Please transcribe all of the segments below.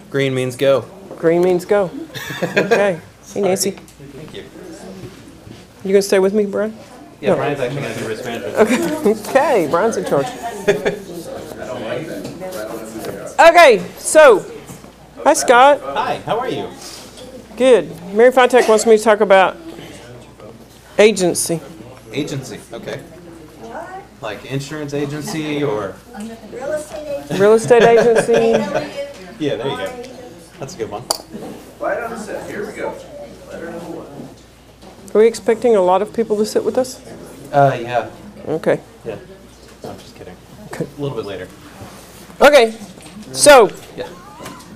Green means go. Green means go. Okay. Hey, Nancy. Thank you. You gonna stay with me, Brian? Yeah, Brian's actually going to do risk management. Okay. Okay, Brian's in charge. Okay, so, hi Scott. Hi, how are you? Good. Mary Fontek wants me to talk about agency. Agency, okay. Like insurance agency or? Real estate agent. Real estate agency. Yeah, there you go. That's a good one. Right on the set. Here we go. Letter number 1. Are we expecting a lot of people to sit with us? Yeah. Okay. Yeah. No, I'm just kidding. Okay. A little bit later. Okay, so Yeah.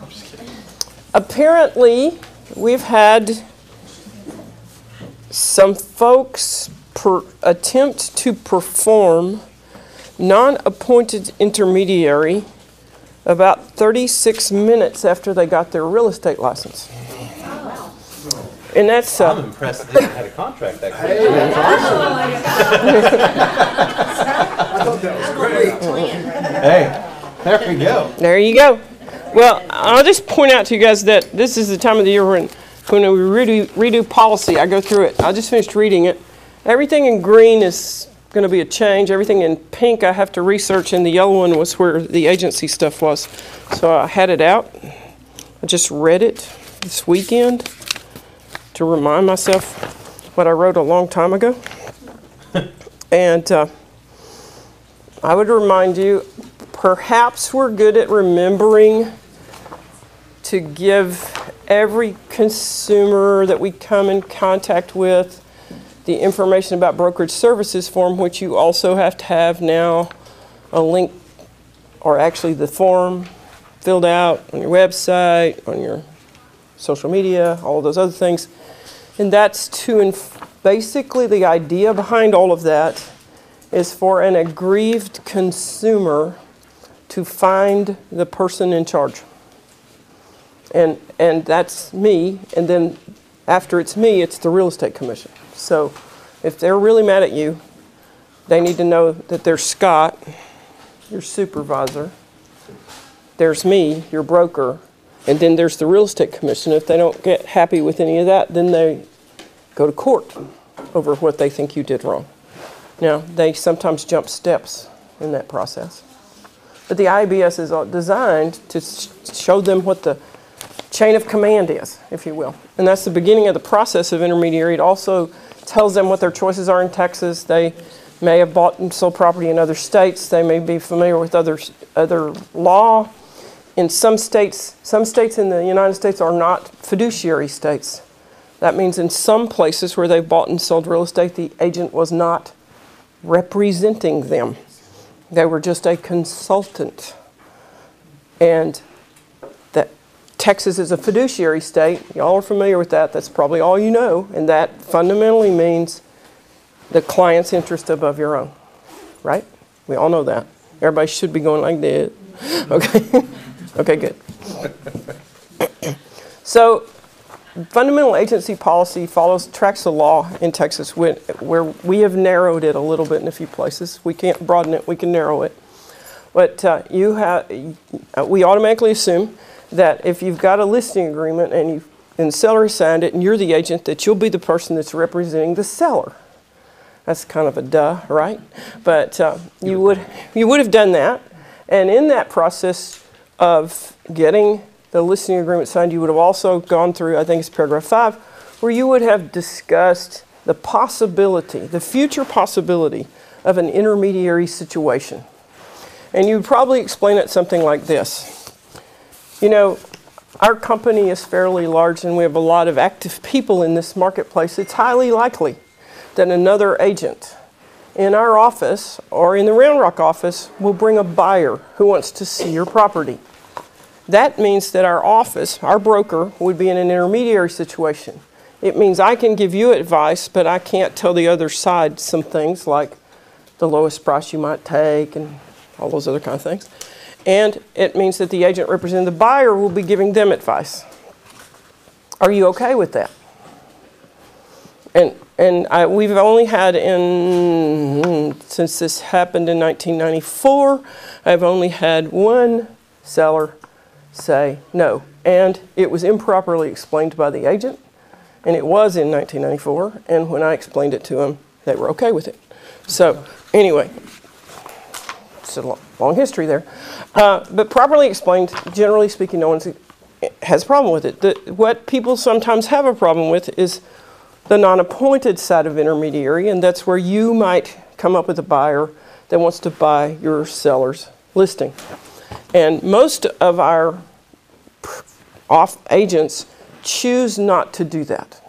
I'm just kidding. apparently we've had some folks attempt to perform non-appointed intermediary about 36 minutes after they got their real estate license. And that's I'm impressed that they had a contract that quick. Hey, there we go. there you go. Well, I'll just point out to you guys that this is the time of the year when we redo policy. I go through it. I just finished reading it. Everything in green is going to be a change. Everything in pink I have to research, and the yellow one was where the agency stuff was. So I had it out. I just read it this weekend to remind myself what I wrote a long time ago. And I would remind you, perhaps we're good at remembering to give every consumer that we come in contact with the information about brokerage services form, which you also have to have now a link, or actually the form filled out on your website, on your social media, all of those other things. And that's basically the idea behind all of that is for an aggrieved consumer to find the person in charge. And that's me, and then after it's me, it's the real estate commission. So if they're really mad at you, they need to know that there's Scott, your supervisor, there's me, your broker, and then there's the real estate commission. If they don't get happy with any of that, then they go to court over what they think you did wrong. Now, they sometimes jump steps in that process. But the IBS is designed to show them what the chain of command is, if you will. And that's the beginning of the process of intermediary. It also tells them what their choices are in Texas. They may have bought and sold property in other states. They may be familiar with other law. In some states in the United States are not fiduciary states. That means in some places where they've bought and sold real estate, the agent was not representing them. They were just a consultant. And that Texas is a fiduciary state. Y'all are familiar with that. That's probably all you know. And that fundamentally means the client's interest above your own. Right? We all know that. Everybody should be going like that. Okay? Okay, good. So, fundamental agency policy tracks the law in Texas, where we have narrowed it a little bit in a few places. We can't broaden it, we can narrow it. But we automatically assume that if you've got a listing agreement and the seller signed it and you're the agent, that you'll be the person that's representing the seller. That's kind of a duh, right? But you would have done that. And in that process of getting the listing agreement signed, you would have also gone through, I think it's paragraph 5, where you would have discussed the possibility, the future possibility of an intermediary situation. And you would probably explain it something like this. You know, our company is fairly large and we have a lot of active people in this marketplace. It's highly likely that another agent in our office or in the Round Rock office will bring a buyer who wants to see your property. That means that our office, our broker, would be in an intermediary situation. It means I can give you advice, but I can't tell the other side some things like the lowest price you might take and all those other kind of things. And it means that the agent representing the buyer will be giving them advice. Are you okay with that? And we've only had since this happened in 1994, I've only had one seller say no. And it was improperly explained by the agent, and it was in 1994, and when I explained it to them, they were okay with it. So anyway, it's a long history there. But properly explained, generally speaking, no one has a problem with it. What people sometimes have a problem with is the non-appointed side of intermediary, and that's where you might come up with a buyer that wants to buy your seller's listing. And most of our agents choose not to do that.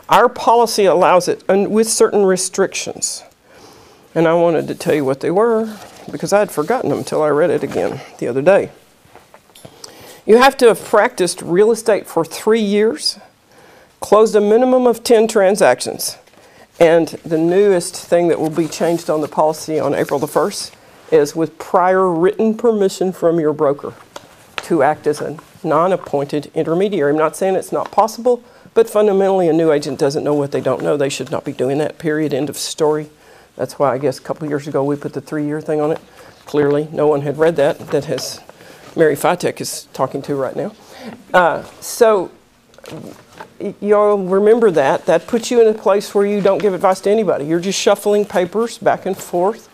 Our policy allows it, and with certain restrictions. And I wanted to tell you what they were, because I had forgotten them until I read it again the other day. You have to have practiced real estate for 3 years, closed a minimum of 10 transactions. And the newest thing that will be changed on the policy on April the 1st is with prior written permission from your broker to act as a non-appointed intermediary. I'm not saying it's not possible, but fundamentally a new agent doesn't know what they don't know. They should not be doing that, period, end of story. That's why I guess a couple of years ago we put the 3-year thing on it. Clearly no one had read that has Mary Fitek is talking to right now. So you'll remember that. That puts you in a place where you don't give advice to anybody. You're just shuffling papers back and forth.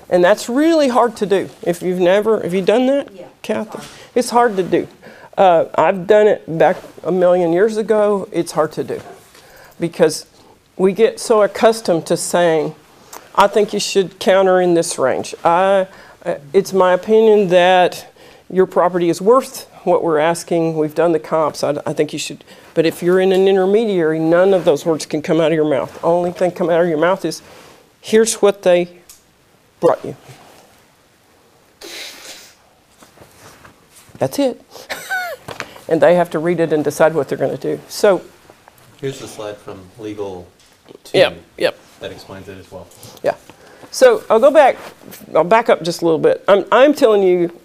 And that's really hard to do. Have you done that, Yeah. Kathy? It's hard to do. I've done it back a million years ago. It's hard to do because we get so accustomed to saying, I think you should counter in this range. It's my opinion that your property is worth what we're asking. We've done the comps. I think you should. But if you're in an intermediary, none of those words can come out of your mouth. The only thing come out of your mouth is, here's what they brought you. That's it. And they have to read it and decide what they're going to do. So, Here's the slide from Legal 2 yep. that explains it as well. Yeah. So I'll back up just a little bit. I'm telling you,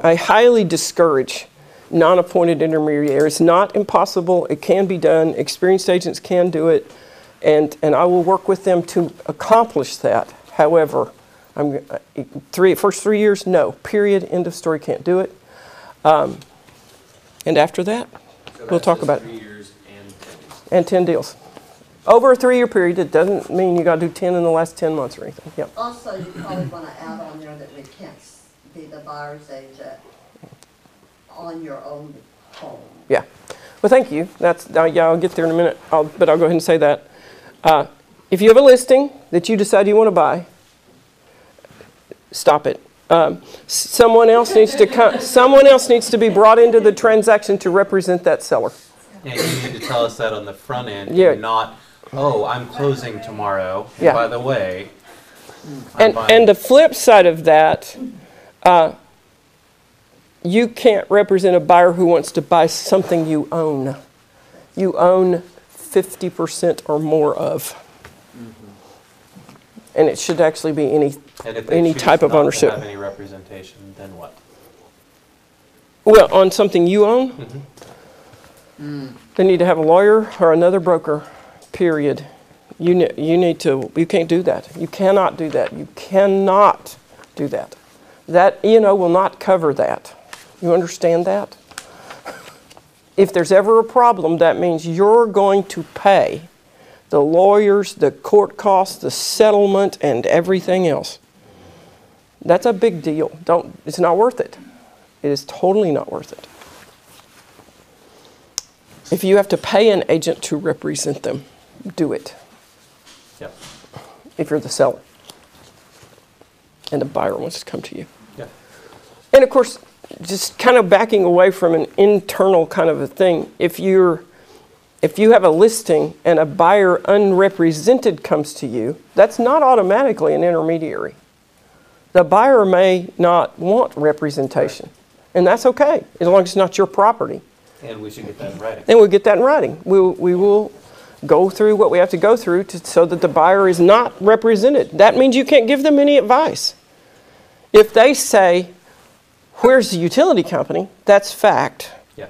I highly discourage non-appointed intermediary. It's not impossible. It can be done. Experienced agents can do it. And I will work with them to accomplish that. However, first 3 years, no. Period. End of story. Can't do it. And after that, we'll talk about it. 3 years And 10 deals. Over a 3-year period, it doesn't mean you got to do 10 in the last 10 months or anything. Yep. Also, you probably want to add on there that we can't be the buyer's agent on your own home. Yeah. Well, thank you. Yeah, I'll get there in a minute, but I'll go ahead and say that. If you have a listing that you decide you want to buy, stop it. Someone else needs to be brought into the transaction to represent that seller. And you need to tell us that on the front end, Yeah. and not, oh, I'm closing tomorrow. And Yeah. by the way, And the flip side of that, you can't represent a buyer who wants to buy something you own. You own 50% or more of. And it should actually be any type of ownership. Not to have any representation, then what? Well, on something you own, they need to have a lawyer or another broker, period. You can't do that. You cannot do that. You cannot do that. That E&O will not cover that. You understand that? If there's ever a problem, that means you're going to pay the lawyers, the court costs, the settlement, and everything else. That's a big deal. It's not worth it. It is totally not worth it. If you have to pay an agent to represent them, do it. Yep. If you're the seller and the buyer wants to come to you. Yeah. And of course, just kind of backing away from an internal kind of a thing, if you have a listing and a buyer unrepresented comes to you, that's not automatically an intermediary. The buyer may not want representation, and that's okay, as long as it's not your property. And we should get that in writing. And we'll get that in writing. We will go through what we have to go through so that the buyer is not represented. That means you can't give them any advice. If they say, where's the utility company? That's fact. Yeah.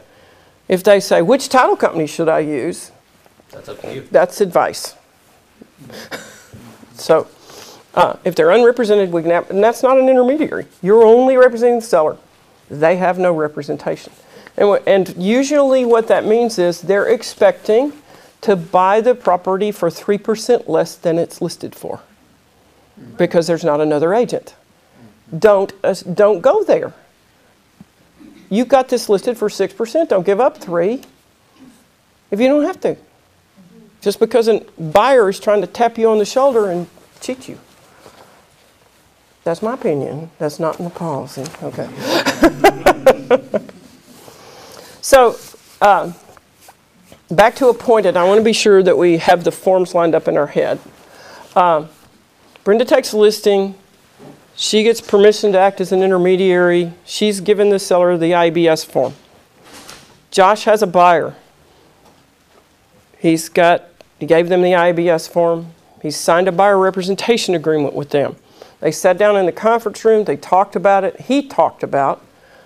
If they say, which title company should I use? That's up to you. That's advice. So if they're unrepresented, and that's not an intermediary. You're only representing the seller. they have no representation. And usually what that means is they're expecting to buy the property for 3% less than it's listed for because there's not another agent. Don't go there. You got this listed for 6%. Don't give up 3 if you don't have to. Just because a buyer is trying to tap you on the shoulder and cheat you. That's my opinion. That's not in the policy. Okay. So, back to appointed. I want to be sure that we have the forms lined up in our head. Brenda takes a listing. She gets permission to act as an intermediary. She's given the seller the IBS form. Josh has a buyer. He gave them the IBS form. He signed a buyer representation agreement with them. They sat down in the conference room. They talked about it. He talked about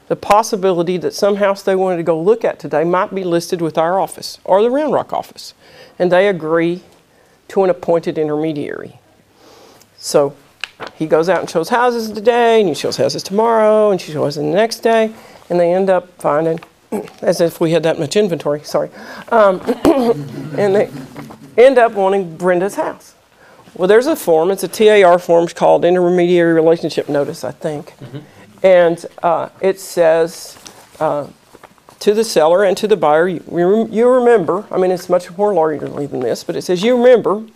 the possibility that some house they wanted to go look at today might be listed with our office or the Round Rock office. And they agree to an appointed intermediary. So he goes out and shows houses today, and he shows houses tomorrow, and she shows them the next day, and they end up finding, as if we had that much inventory, sorry, and they end up wanting Brenda's house. Well, there's a form. It's a TAR form. It's called Intermediary Relationship Notice, I think. And it says to the seller and to the buyer, you remember, I mean, it's much more lawyerly than this, but it says, you remember,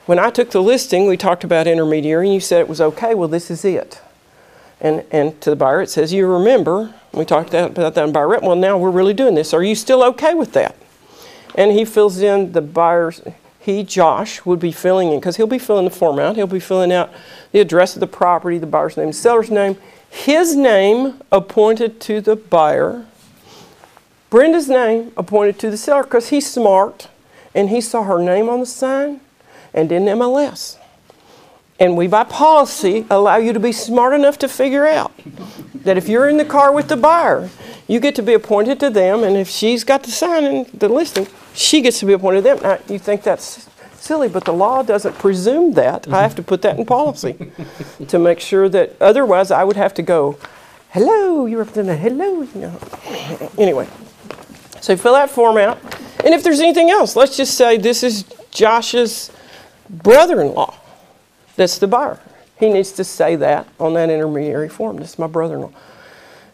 when I took the listing, we talked about intermediary, and you said it was okay. Well, this is it. And to the buyer, it says, you remember, we talked about that in buyer rep. Well, now we're really doing this. Are you still okay with that? And he fills in the buyer's, Josh, would be filling in, because he'll be filling the form out. He'll be filling out the address of the property, the buyer's name, the seller's name, his name appointed to the buyer, Brenda's name appointed to the seller, because he's smart, and he saw her name on the sign and in MLS. And we, by policy, allow you to be smart enough to figure out that if you're in the car with the buyer, you get to be appointed to them, and if she's got the sign in the listing, she gets to be appointed to them. Now, you think that's silly, but the law doesn't presume that. I have to put that in policy to make sure that, otherwise I would have to go, hello, you represent a hello. You know. Anyway, so fill that form out. And if there's anything else, let's just say this is Josh's brother-in-law. That's the buyer. He needs to say that on that intermediary form. This is my brother-in-law.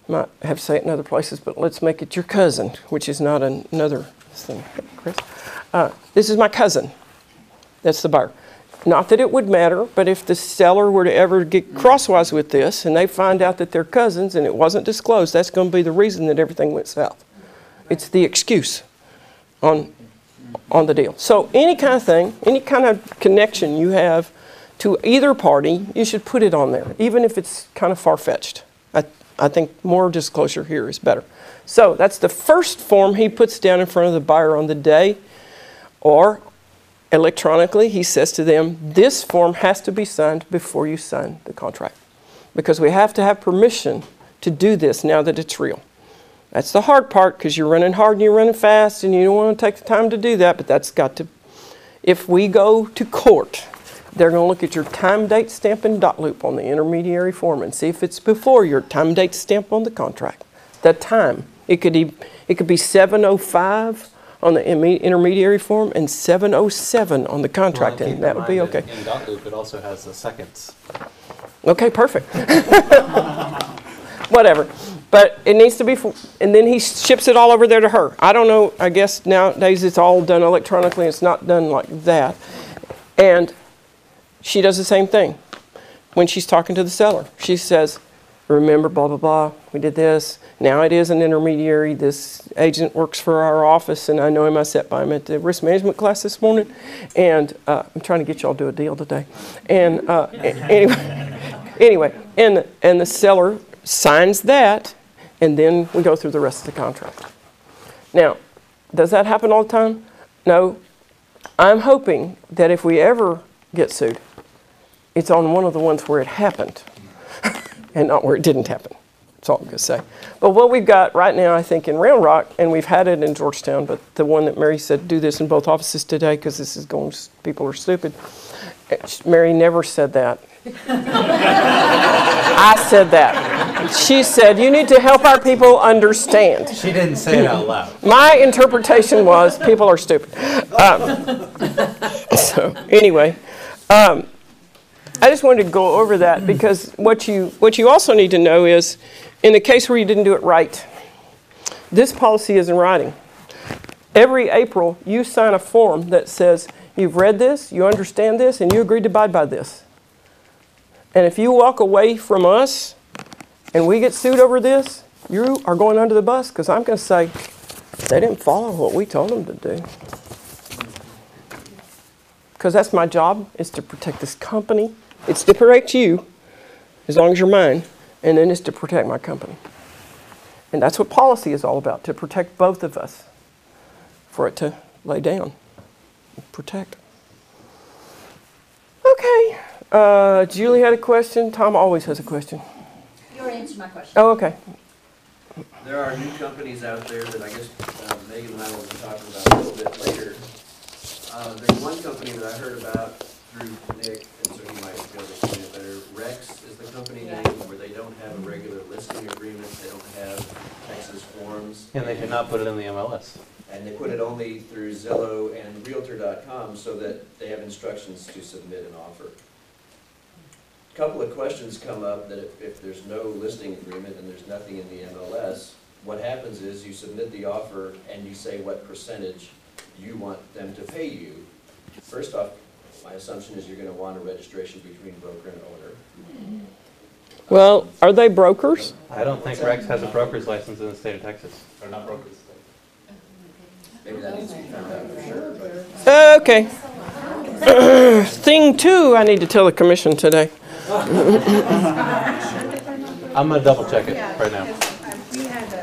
Might have to say it in other places, but let's make it your cousin, which is not another thing. Chris? This is my cousin. That's the buyer. Not that it would matter, but if the seller were to ever get crosswise with this and they find out that they're cousins and it wasn't disclosed, that's going to be the reason that everything went south. It's the excuse on the deal. So any kind of thing, any kind of connection you have to either party, you should put it on there, even if it's kind of far-fetched. I think more disclosure here is better. So that's the first form he puts down in front of the buyer on the day, or electronically, he says to them, this form has to be signed before you sign the contract, because we have to have permission to do this now that it's real. That's the hard part, because you're running hard and you're running fast and you don't want to take the time to do that, but that's got to, if we go to court, they're going to look at your time, date, stamp, and dot loop on the intermediary form and see if it's before your time, date, stamp on the contract. The time. It could be 7:05 on the intermediary form and 7:07 on the contract, and that would be okay. In dot loop, it also has the seconds. Okay, perfect. Whatever. But it needs to be, and then he ships it all over there to her. I don't know, I guess nowadays it's all done electronically. It's not done like that. And she does the same thing when she's talking to the seller. She says, remember, blah, blah, blah, we did this. Now it is an intermediary. This agent works for our office, and I know him. I sat by him at the risk management class this morning. And I'm trying to get y'all to do a deal today. And anyway, and the seller signs that, and then we go through the rest of the contract. Now, does that happen all the time? No. I'm hoping that if we ever get sued, it's on one of the ones where it happened and not where it didn't happen. That's all I'm going to say. But what we've got right now, I think, in Round Rock, and we've had it in Georgetown, but the one that Mary said, do this in both offices today because this is going, people are stupid. Mary never said that I said that. She said, you need to help our people understand. She didn't say it out loud. My interpretation was people are stupid. So anyway, I just wanted to go over that because what you also need to know is in the case where you didn't do it right, this policy is in writing. Every April, you sign a form that says you've read this, you understand this, and you agreed to abide by this. And if you walk away from us and we get sued over this, you are going under the bus because I'm going to say they didn't follow what we told them to do. Because that's my job, is to protect this company. It's to protect you, as long as you're mine, and then it's to protect my company. And that's what policy is all about, to protect both of us, for it to lay down, protect. Okay. Julie had a question. Tom always has a question. You already answered my question. Oh, okay. There are new companies out there that I guess Megan and I will be talking about a little bit later. There's one company that I heard about through Nick, and so he might be able to explain it better. Rex is the company name where they don't have a regular listing agreement, they don't have Texas forms. And they did not put it in the MLS. And they put it only through Zillow and Realtor.com so that they have instructions to submit an offer. A couple of questions come up that if there's no listing agreement and there's nothing in the MLS, what happens is you submit the offer and you say what percentage you want them to pay you. First off, my assumption is you're going to want a registration between broker and owner. Well, are they brokers? I don't think Rex has a broker's license in the state of Texas. They're not brokers. Maybe that needs to be found out for sure. But Okay. Thing two, I need to tell the commission today. I'm going to double check it right now. We had a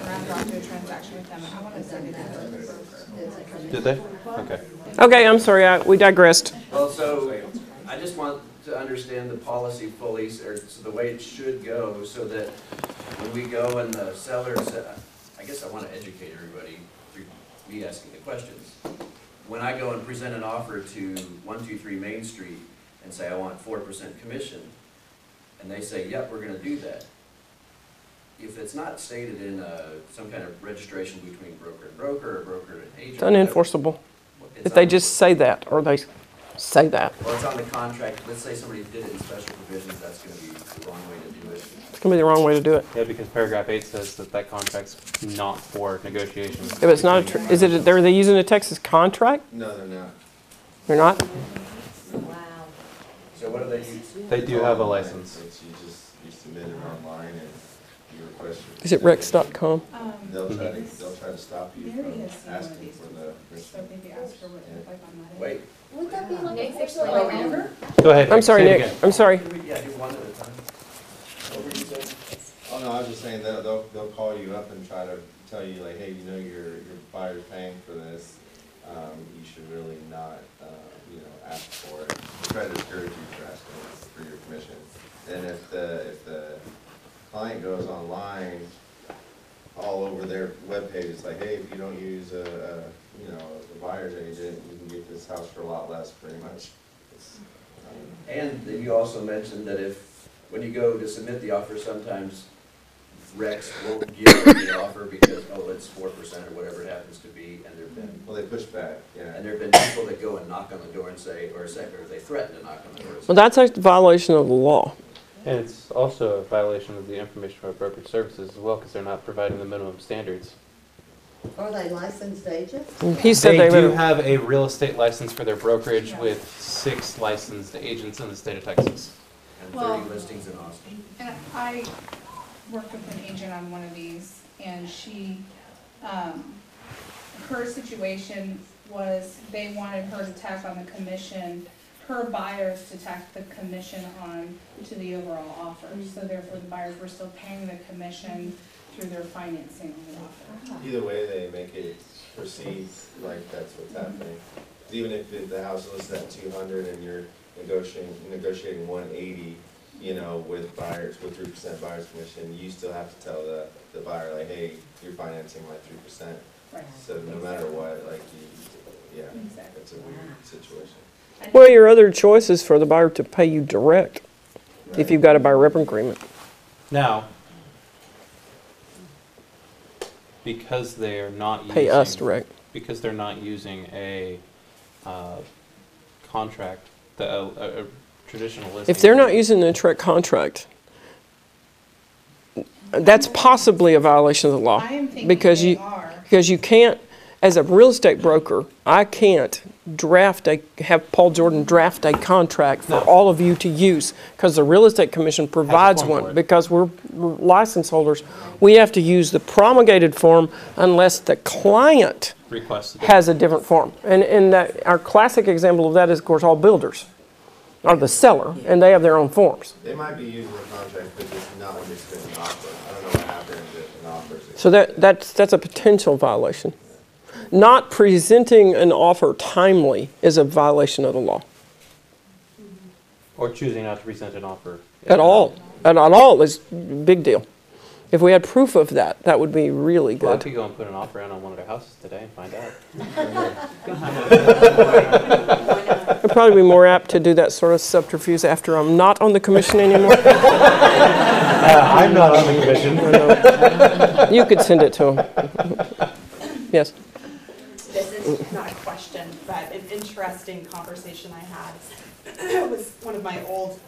round off to a transaction with them, and I want to say they did a broker. Did they? Okay. Okay, I'm sorry, we digressed. Well, so I just want to understand the policy fully, or so the way it should go, so that when we go and the seller says, I guess I want to educate everybody through me asking the questions. When I go and present an offer to 123 Main Street and say I want 4% commission, and they say, yep, we're going to do that. If it's not stated in some kind of registration between broker and broker, or broker and agent. It's unenforceable. If they just say that, or they say that. Well, it's on the contract. Let's say somebody did it in special provisions, that's going to be the wrong way to do it. It's going to be the wrong way to do it. Yeah, because paragraph 8 says that contract's not for negotiations. If it's not, is it, are they using a Texas contract? No, they're not. They're not? Wow. So what do they use? They do have a license. You submit it online and you request. Is it rex.com? They'll try to stop you Mary from has seen one of asking these for the So permission. maybe ask her what it looked like on that. Wait. Would that be like a Nick's fixed explaining number? Go ahead. I'm sorry, say it Nick. again. I'm sorry. Yeah, do one at a time. What were you saying? Oh, no, I was just saying that they'll call you up and try to tell you like, hey, you know, your buyer's paying for this. You should really not, ask for it. They try to discourage you from asking for your commission. And if the client goes online, all over their webpage, it's like, hey, if you don't use a buyer's agent, you can get this house for a lot less, pretty much. And then you also mentioned that when you go to submit the offer, sometimes Rex won't give the offer because, it's 4% or whatever it happens to be, and Well, they push back, yeah. there have been people that go and knock on the door and say, or they threaten to knock on the door and say, Well, that's a violation of the law. And it's also a violation of the information about brokerage services as well, because they're not providing the minimum standards. Are they licensed agents? He said They do would. have a real estate license for their brokerage with 6 licensed agents in the state of Texas. and Well- 30 listings in Austin. And I worked with an agent on one of these, and she, her situation was they wanted her to tack on the commission, her buyers to tack the commission on to the overall offer. So therefore, the buyers were still paying the commission through their financing of the offer. Either way, they make it perceived like that's what's happening. Even if the house is listed at 200 and you're negotiating 180, with buyers, with 3% buyer's commission, you still have to tell the buyer, like, hey, you're financing like 3%. Right. So no matter what, Exactly. it's a weird situation. Well, your other choice is for the buyer to pay you direct if you've got a buyer rep agreement. Now, because they're not Pay using, us direct. because they're not using a contract, a traditional listing. If they're not using the direct contract, that's possibly a violation of the law. I am thinking Because they you, are. because you can't, as a real estate broker, I can't have Paul Jordan draft a contract for No. all of you to use, because the Real Estate Commission provides form for one, it. because we're license holders. We have to use the promulgated form unless the client requested. has a different form. And our classic example of that is, of course, all builders, or the seller, and they have their own forms. They might be using the contract, but just not when they submit an offer. I don't know what happens if an offer is. So that's a potential violation. Not presenting an offer timely is a violation of the law. Or choosing not to present an offer. At all. At all is a big deal. If we had proof of that, that would be really Well, I good. could go and put an offer in on one of their houses today and find out. I'd probably be more apt to do that sort of subterfuge after I'm not on the commission anymore. I'm not on the commission. You could send it to them. Yes. This is not a question, but an interesting conversation I had. It was one of my old,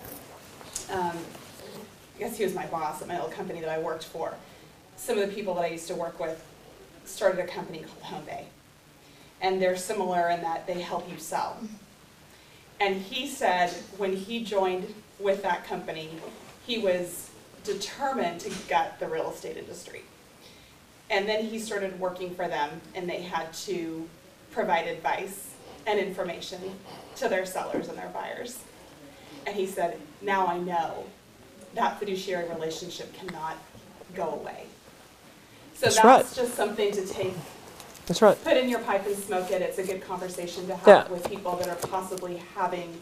I guess he was my boss at my old company that I worked for. Some of the people that I used to work with started a company called Home Bay. And they're similar in that they help you sell. And he said when he joined with that company, he was determined to gut the real estate industry. And then he started working for them, and they had to provide advice and information to their sellers and their buyers. And he said, now I know that fiduciary relationship cannot go away. So That's that's right. just something to take, That's right. put in your pipe and smoke it. It's a good conversation to have Yeah. with people that are possibly having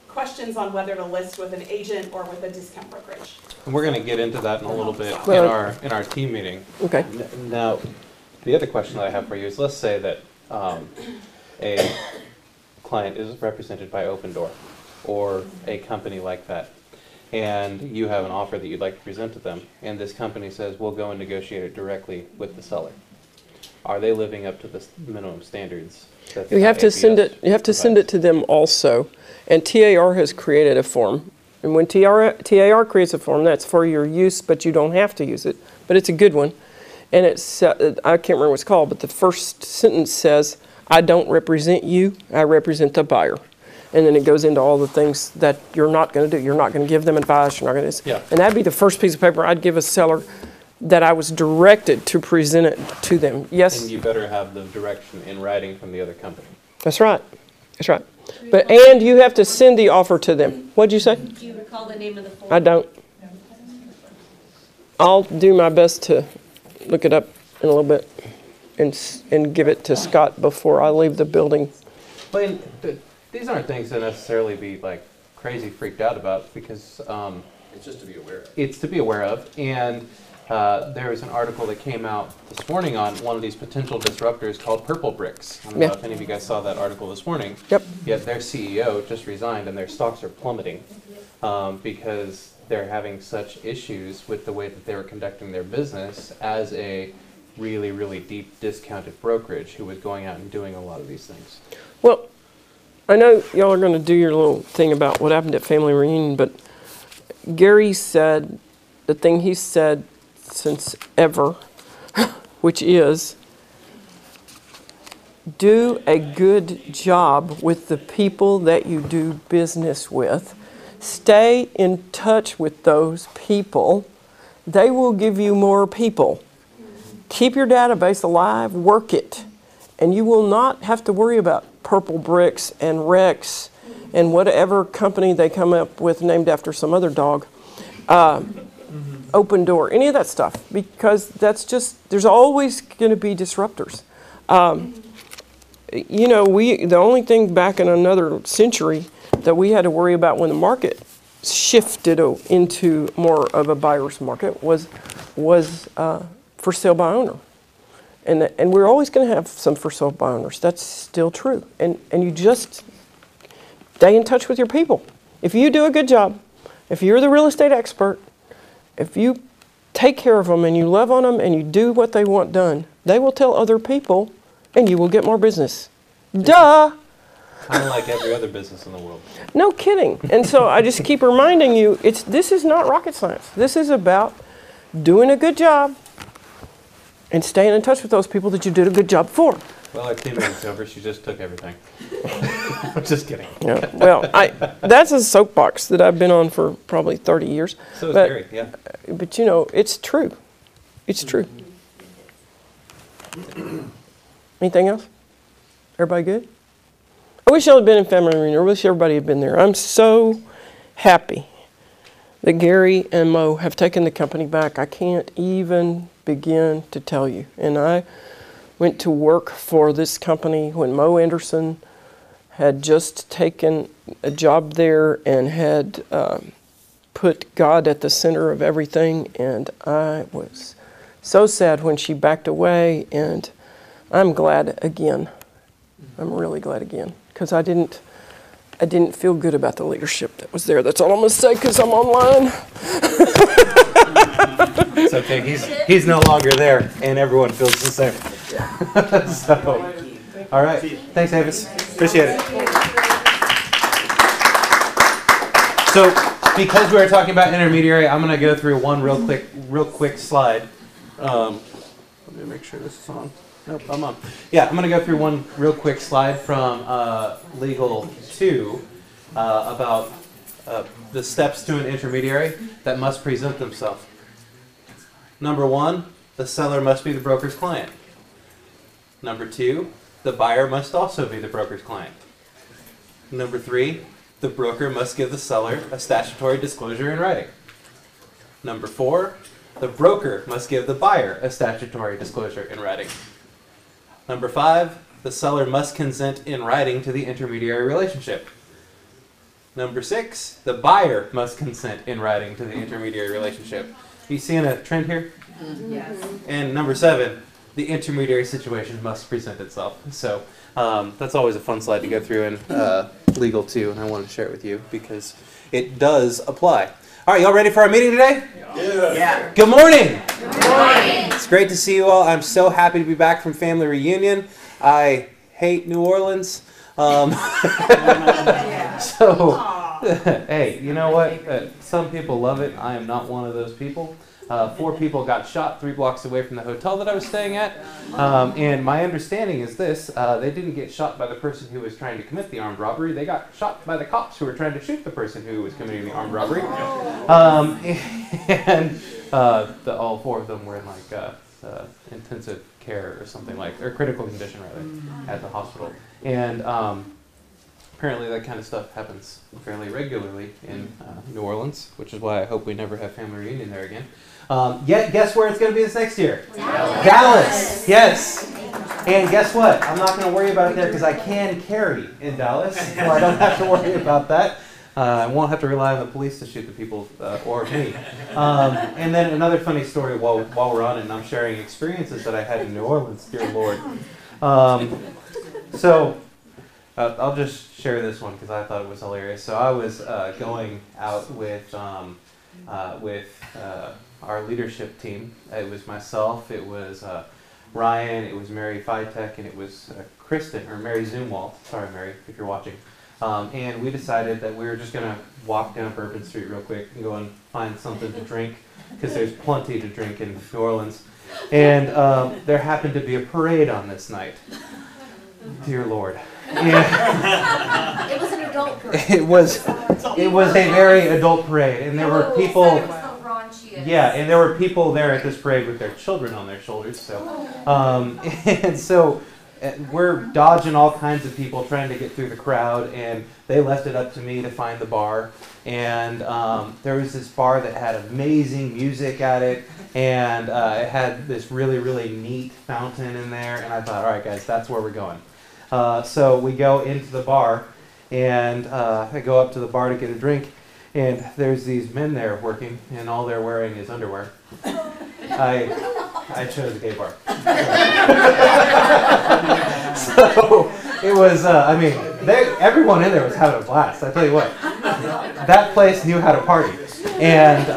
questions on whether to list with an agent or with a discount brokerage. And we're going to get into that in a little bit Well- in our team meeting. Okay. Now, the other question that I have for you is, let's say that a client is represented by Open Door or a company like that, and you have an offer that you'd like to present to them, and this company says, we'll go and negotiate it directly with the seller. Are they living up to the minimum standards? That You have to send APS it, you have to send it to them also. And TAR has created a form. And when TAR creates a form, that's for your use, but you don't have to use it. But it's a good one. And it's, I can't remember what it's called, but the first sentence says, I don't represent you, I represent the buyer. And then it goes into all the things that you're not going to do. You're not going to give them advice, you're not going to. Yeah. And that'd be the first piece of paper I'd give a seller that I was directed to present it to them. Yes. And you better have the direction in writing from the other company. That's right. That's right. But, and you have to send the offer to them. What'd you say? Do you recall the name of the form? I don't. I'll do my best to look it up in a little bit and give it to Scott before I leave the building. But these aren't things to necessarily be like crazy freaked out about, because It's just to be aware of. it's to be aware of. And there was an article that came out this morning on one of these potential disruptors called Purple Bricks. I don't know Yeah. if any of you guys saw that article this morning. Yep. Yet their CEO just resigned and their stocks are plummeting because they're having such issues with the way that they were conducting their business as a really, really deep discounted brokerage who was going out and doing a lot of these things. Well, I know y'all are going to do your little thing about what happened at Family Reunion, but Gary said the thing he said since ever, which is, do a good job with the people that you do business with. Stay in touch with those people. They will give you more people. Keep your database alive, work it, and you will not have to worry about Purple Bricks and Rex and whatever company they come up with named after some other dog. Open Door, any of that stuff, because that's just, there's always going to be disruptors. You know, the only thing back in another century that we had to worry about when the market shifted into more of a buyer's market was for sale by owner. And we're always going to have some for sale by owners. That's still true. And you stay in touch with your people. If you do a good job, if you're the real estate expert, if you take care of them and you love on them and you do what they want done, they will tell other people and you will get more business. Duh! Kind of like every other business in the world. No kidding. And so I just keep reminding you, this is not rocket science. This is about doing a good job and staying in touch with those people that you did a good job for. Well, our 2 minutes over. She just took everything. Just kidding. Yeah. Well, that's a soapbox that I've been on for probably 30 years. So is But- Gary, yeah. But you know, it's true. It's true. Anything else? Everybody good? I wish I had been in family reunion. I wish everybody had been there. I'm so happy that Gary and Mo have taken the company back. I can't even begin to tell you. And I went to work for this company when Mo Anderson had just taken a job there and had put God at the center of everything. And I was so sad when she backed away, and I'm glad again. I'm really glad again, because I didn't feel good about the leadership that was there. That's all I'm going to say, because I'm online. It's okay. He's no longer there, and everyone feels the same. So, all right. Thanks, Avis. Appreciate it. So, because we were talking about intermediary, I'm going to go through one real quick slide. Let me make sure this is on. Nope, I'm on. Yeah, I'm going to go through one real quick slide from Legal 2 about the steps to an intermediary that must present themselves. Number 1, the seller must be the broker's client. Number 2, the buyer must also be the broker's client. Number 3, the broker must give the seller a statutory disclosure in writing. Number 4, the broker must give the buyer a statutory disclosure in writing. Number 5, the seller must consent in writing to the intermediary relationship. Number 6, the buyer must consent in writing to the intermediary relationship. You seeing a trend here? Yes. And number 7, the intermediary situation must present itself. So that's always a fun slide to go through in Legal 2, and I wanted to share it with you because it does apply. All right, y'all ready for our meeting today? Yeah. Good morning. Good morning. It's great to see you all. I'm so happy to be back from family reunion. I hate New Orleans. So, hey, you know what? Some people love it. I am not one of those people. 4 people got shot 3 blocks away from the hotel that I was staying at. And my understanding is this, they didn't get shot by the person who was trying to commit the armed robbery. They got shot by the cops who were trying to shoot the person who was committing the armed robbery. And all 4 of them were in like intensive care or something or critical condition rather, at the hospital. And apparently that kind of stuff happens fairly regularly in New Orleans, which is why I hope we never have family reunion there again. Yet, guess where it's going to be this next year? Dallas. Yes. And guess what? I'm not going to worry about it there because I can carry in Dallas, so I don't have to worry about that. I won't have to rely on the police to shoot the people or me. And then another funny story while we're on it, and I'm sharing experiences that I had in New Orleans, dear Lord. So I'll just share this one because I thought it was hilarious. So I was going out with our leadership team. It was myself, it was Ryan, it was Mary Fitek, and it was Kristen, or Mary Zoomwalt. Sorry, Mary, if you're watching. And we decided that we were just going to walk down Bourbon Street real quick and go and find something to drink because there's plenty to drink in New Orleans. And there happened to be a parade on this night. Dear Lord. And It was an adult parade. it was a very adult parade, and there were people. Yeah, and there were people there at this parade with their children on their shoulders. So, and so we're dodging all kinds of people trying to get through the crowd, and they left it up to me to find the bar. And there was this bar that had amazing music at it, and it had this really, really neat fountain in there. And I thought, all right, guys, that's where we're going. So we go into the bar, and I go up to the bar to get a drink, and there's these men there working, and all they're wearing is underwear. I chose a gay bar. So it was, everyone in there was having a blast. I tell you what, that place knew how to party. And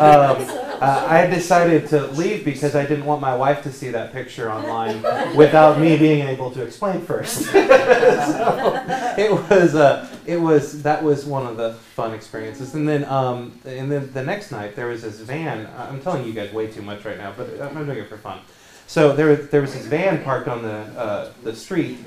I had decided to leave because I didn't want my wife to see that picture online without me being able to explain first. So that was one of the fun experiences. And then the next night there was this van. I'm telling you guys way too much right now, but I'm doing it for fun. So there was this van parked on the street,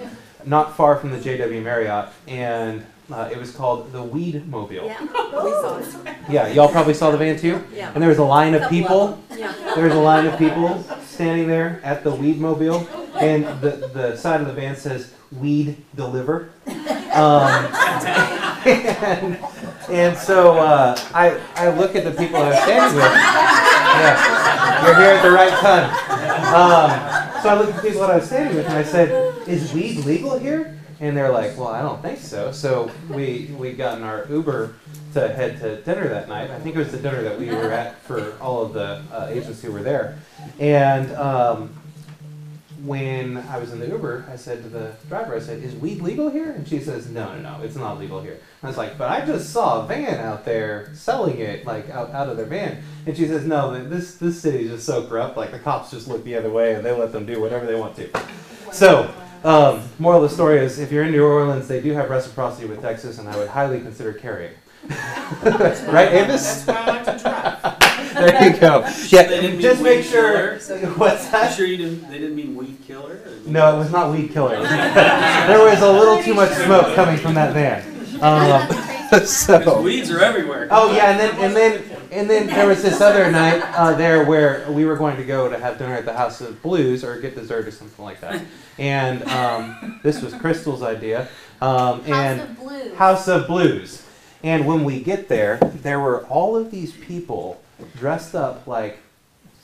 not far from the JW Marriott, and it was called the Weed Mobile. Yeah, we saw it. Yeah, y'all probably saw the van too? Yeah. And there was a line of people. Yeah. There was a line of people standing there at the Weed Mobile, and the side of the van says, "Weed Deliver." And so I look at the people I was standing with. Yeah, you're here at the right time. So I looked at the people that I was standing with, and I said, "Is weed legal here?" And they're like, "Well, I don't think so." So we got in our Uber to head to dinner that night. I think it was the dinner that we were at for all of the agents who were there. And when I was in the Uber, I said to the driver, I said, "Is weed legal here?" And she says, no, it's not legal here. I was like, "But I just saw a van out there selling it, like out of their van." And she says, "No, this city is just so corrupt, like the cops just look the other way and they let them do whatever they want to." So, moral of the story is, if you're in New Orleans, they do have reciprocity with Texas, and I would highly consider carrying. Right, Avis? That's why I like to drive. There you go. They didn't Yeah, mean just make weed sure. killer. What's You that? sure they didn't mean weed killer? No, it was not weed killer. There was a little too much smoke coming from that van. Because So. weeds are everywhere. Oh yeah, and then there was this other night there where we were going to go to have dinner at the House of Blues or get dessert or something like that. And this was Crystal's idea. And House of Blues. House of Blues. And when we get there were all of these people dressed up like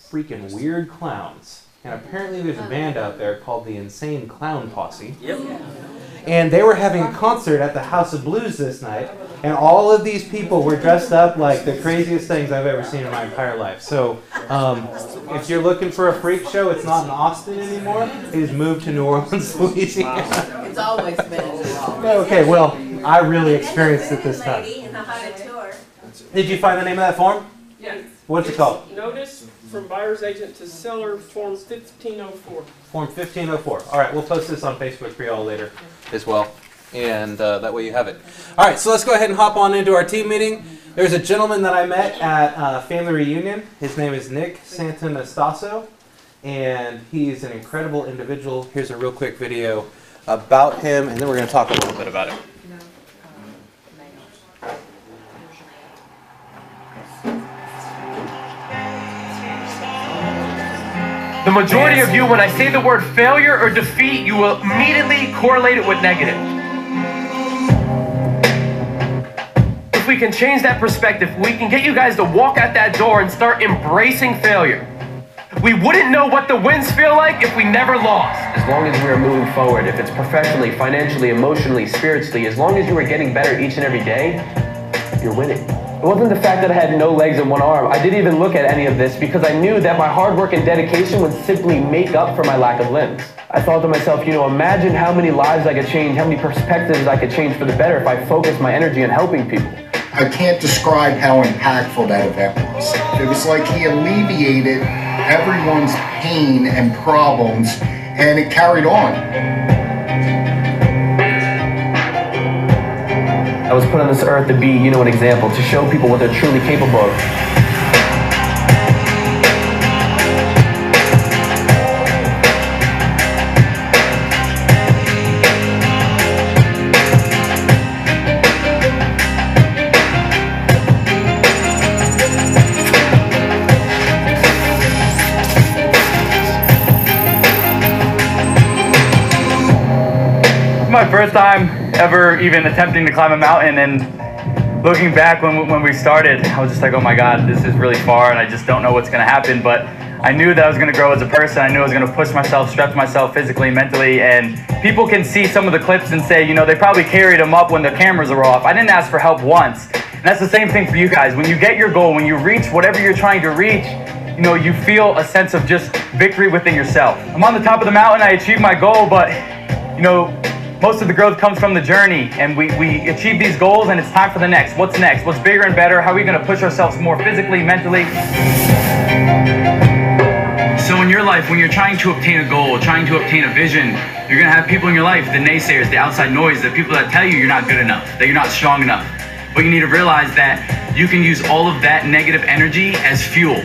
freaking weird clowns. And apparently there's a band out there called the Insane Clown Posse. Yep. And they were having a concert at the House of Blues this night, and all of these people were dressed up like the craziest things I've ever seen in my entire life. So, if you're looking for a freak show, it's not in Austin anymore. It has moved to New Orleans, Louisiana. It's always been in New Orleans. Okay, well, I really experienced it this time. Lady in the Hyatt tour. Did you find the name of that form? Yeah. What's it called? Notice from buyer's agent to seller, form 1504. Form 1504. All right, we'll post this on Facebook for y'all later as well, and that way you have it. All right, so let's go ahead and hop on into our team meeting. There's a gentleman that I met at family reunion. His name is Nick Santanastasso, and he's an incredible individual. Here's a real quick video about him, and then we're going to talk a little bit about it. The majority of you, when I say the word failure or defeat, you will immediately correlate it with negative. If we can change that perspective, we can get you guys to walk out that door and start embracing failure. We wouldn't know what the wins feel like if we never lost. As long as we are moving forward, if it's professionally, financially, emotionally, spiritually, as long as you are getting better each and every day, you're winning. It wasn't the fact that I had no legs and one arm. I didn't even look at any of this because I knew that my hard work and dedication would simply make up for my lack of limbs. I thought to myself, imagine how many lives I could change, how many perspectives I could change for the better if I focused my energy on helping people. I can't describe how impactful that event was. It was like he alleviated everyone's pain and problems, and it carried on. I was put on this earth to be, an example, to show people what they're truly capable of. My first time ever even attempting to climb a mountain, and looking back when we started, I was just like, oh my God, this is really far and I just don't know what's going to happen. But I knew that I was going to grow as a person. I knew I was going to push myself, stretch myself physically, mentally, and people can see some of the clips and say, they probably carried them up when the cameras are off. I didn't ask for help once. And that's the same thing for you guys. When you get your goal, when you reach whatever you're trying to reach, you feel a sense of just victory within yourself. I'm on the top of the mountain, I achieved my goal, but most of the growth comes from the journey, and we achieve these goals and it's time for the next. What's next? What's bigger and better? How are we going to push ourselves more physically, mentally? So in your life, when you're trying to obtain a goal, trying to obtain a vision, you're going to have people in your life, the naysayers, the outside noise, the people that tell you you're not good enough, that you're not strong enough. But you need to realize that you can use all of that negative energy as fuel.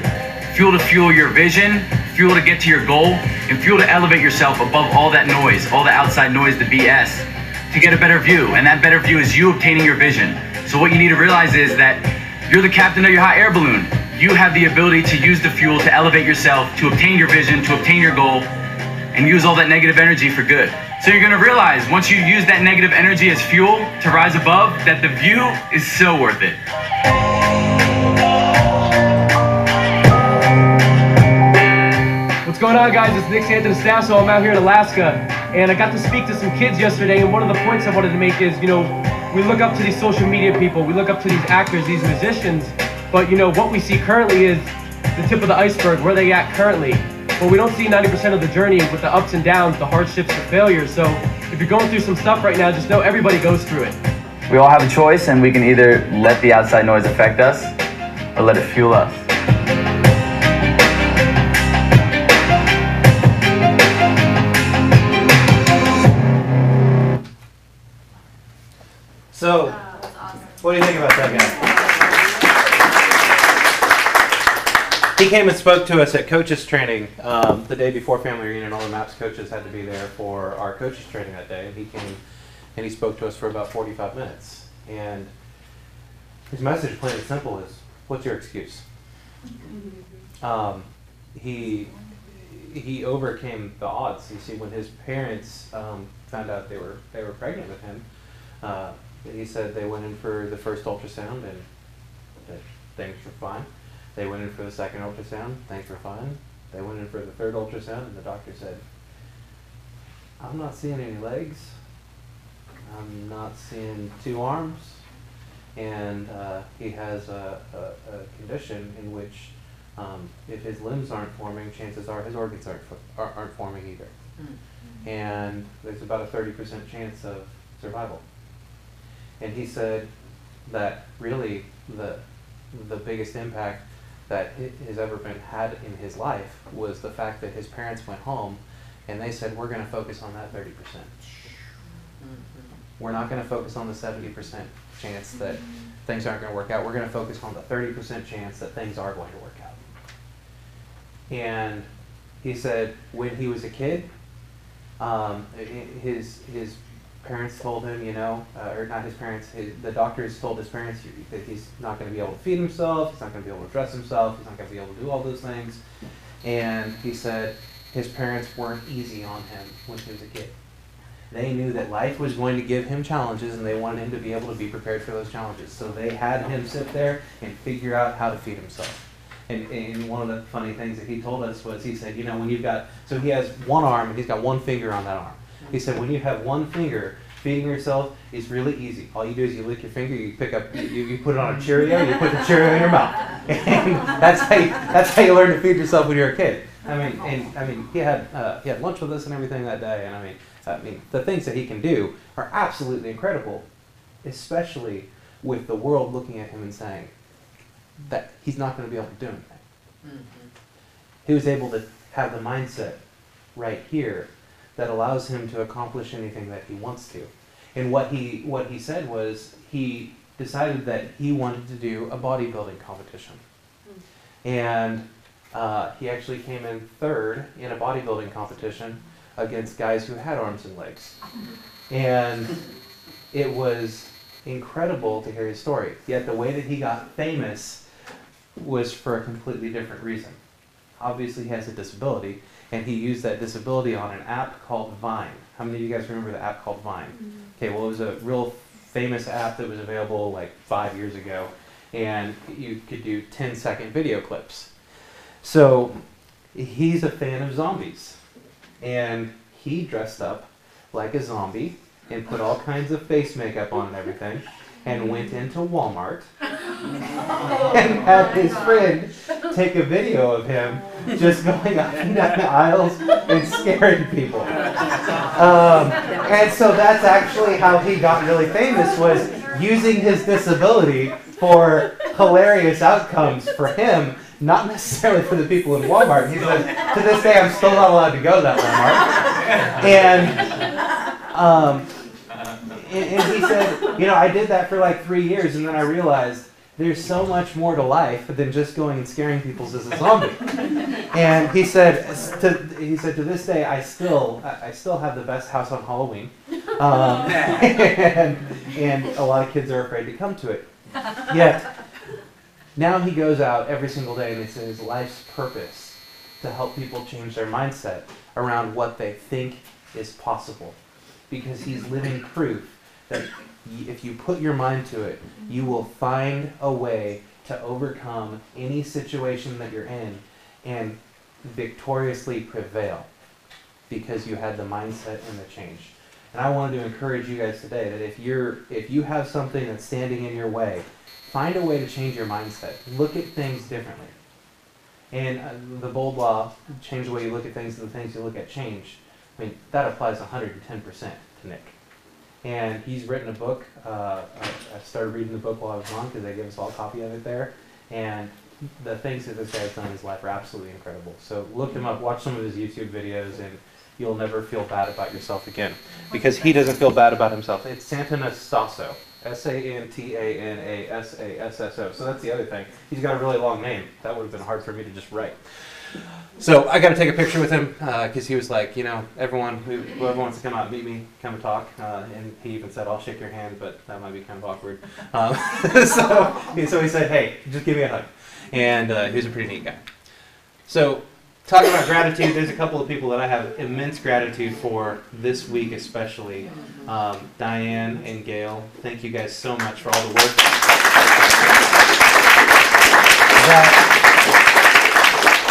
Fuel to fuel your vision, fuel to get to your goal, and fuel to elevate yourself above all that noise, all the outside noise, the BS, to get a better view. And that better view is you obtaining your vision. So what you need to realize is that you're the captain of your hot air balloon. You have the ability to use the fuel to elevate yourself, to obtain your vision, to obtain your goal, and use all that negative energy for good. So you're gonna realize once you use that negative energy as fuel to rise above, that the view is so worth it. What's going on, guys? It's Nick Santonastasso. I'm out here in Alaska, and I got to speak to some kids yesterday, and one of the points I wanted to make is, you know, we look up to these social media people, we look up to these actors, these musicians, but you know, what we see currently is the tip of the iceberg, where they at currently. But we don't see 90% of the journey with the ups and downs, the hardships, the failures. So if you're going through some stuff right now, just know everybody goes through it. We all have a choice, and we can either let the outside noise affect us or let it fuel us. So, what do you think about that guy? He came and spoke to us at coaches training the day before family reunion. All the MAPS coaches had to be there for our coaches training that day. And he came and he spoke to us for about 45 minutes. And his message, plain and simple, is, what's your excuse? He overcame the odds. You see, when his parents found out they were pregnant with him, he said they went in for the first ultrasound and that things were fine. They went in for the second ultrasound, things were fine. They went in for the third ultrasound and the doctor said, I'm not seeing any legs. I'm not seeing 2 arms. And he has a condition in which if his limbs aren't forming, chances are his organs aren't forming either. And there's about a 30% chance of survival. And he said that really the biggest impact that has ever been had in his life was the fact that his parents went home and they said, we're going to focus on that 30%. We're not going to focus on the 70% chance that things aren't going to work out. We're going to focus on the 30% chance that things are going to work out. And he said when he was a kid, his parents told him, you know, or not his parents, the doctors told his parents that he's not going to be able to feed himself, he's not going to be able to dress himself, he's not going to be able to do all those things. And he said his parents weren't easy on him when he was a kid. They knew that life was going to give him challenges and they wanted him to be able to be prepared for those challenges. So they had him sit there and figure out how to feed himself. And one of the funny things that he told us was, he said, you know, when you've got, so he has one arm and he's got one finger on that arm. He said, when you have one finger, feeding yourself is really easy. All you do is you lick your finger, you pick up, you put it on a Cheerio, you put the Cheerio in your mouth. And that's how you learn to feed yourself when you're a kid. I mean, he had lunch with us and everything that day, and I mean, the things that he can do are absolutely incredible, especially with the world looking at him and saying that he's not going to be able to do anything. He was able to have the mindset right here that allows him to accomplish anything that he wants to. And what he said was he decided that he wanted to do a bodybuilding competition. And he actually came in third in a bodybuilding competition against guys who had arms and legs. And it was incredible to hear his story. Yet the way that he got famous was for a completely different reason. Obviously he has a disability, and he used that disability on an app called Vine. How many of you guys remember the app called Vine? Okay, well, it was a real famous app that was available like 5 years ago, and you could do 10-second video clips. So he's a fan of zombies, and he dressed up like a zombie and put all kinds of face makeup on and everything, and went into Walmart and had his friend take a video of him just going up and down the aisles and scaring people. And so that's actually how he got really famous, was using his disability for hilarious outcomes for him, not necessarily for the people in Walmart. He says, to this day, I'm still not allowed to go to that Walmart. And he said, you know, I did that for like 3 years, and then I realized there's so much more to life than just going and scaring people as a zombie. And he said, to this day, I still have the best house on Halloween, and a lot of kids are afraid to come to it. Yet now he goes out every single day, and it's his life's purpose to help people change their mindset around what they think is possible, because he's living proof that if you put your mind to it, you will find a way to overcome any situation that you're in and victoriously prevail, because you had the mindset and the change. And I wanted to encourage you guys today that if you have something that's standing in your way, find a way to change your mindset. Look at things differently. And the bold law, change the way you look at things and the things you look at change. I mean, that applies 110% to Nick. And he's written a book. I started reading the book while I was gone because they gave us all a copy of it there. And the things that this guy's done in his life are absolutely incredible. So look him up, watch some of his YouTube videos, and you'll never feel bad about yourself again. Because he doesn't feel bad about himself. It's Santanasasso. Santanasasso. So that's the other thing. He's got a really long name. That would have been hard for me to just write. So I got to take a picture with him because he was like, you know, whoever wants to come out and meet me, come and talk. And he even said, I'll shake your hand, but that might be kind of awkward. So he said, hey, just give me a hug. And he was a pretty neat guy. So talking about gratitude, there's a couple of people that I have immense gratitude for this week especially. Diane and Gail, thank you guys so much for all the work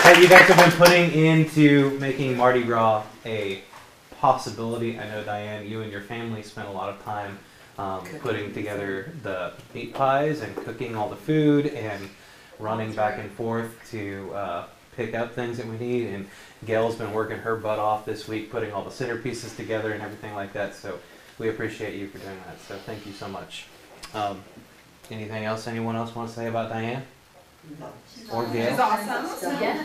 that you guys have been putting into making Mardi Gras a possibility. I know, Diane, you and your family spent a lot of time putting together the meat pies and cooking all the food and running back and forth to pick up things that we need. And Gail's been working her butt off this week putting all the centerpieces together and everything like that. So we appreciate you for doing that. So thank you so much. Anything else anyone else want to say about Diane? No. Or Gail? She's awesome. Yeah.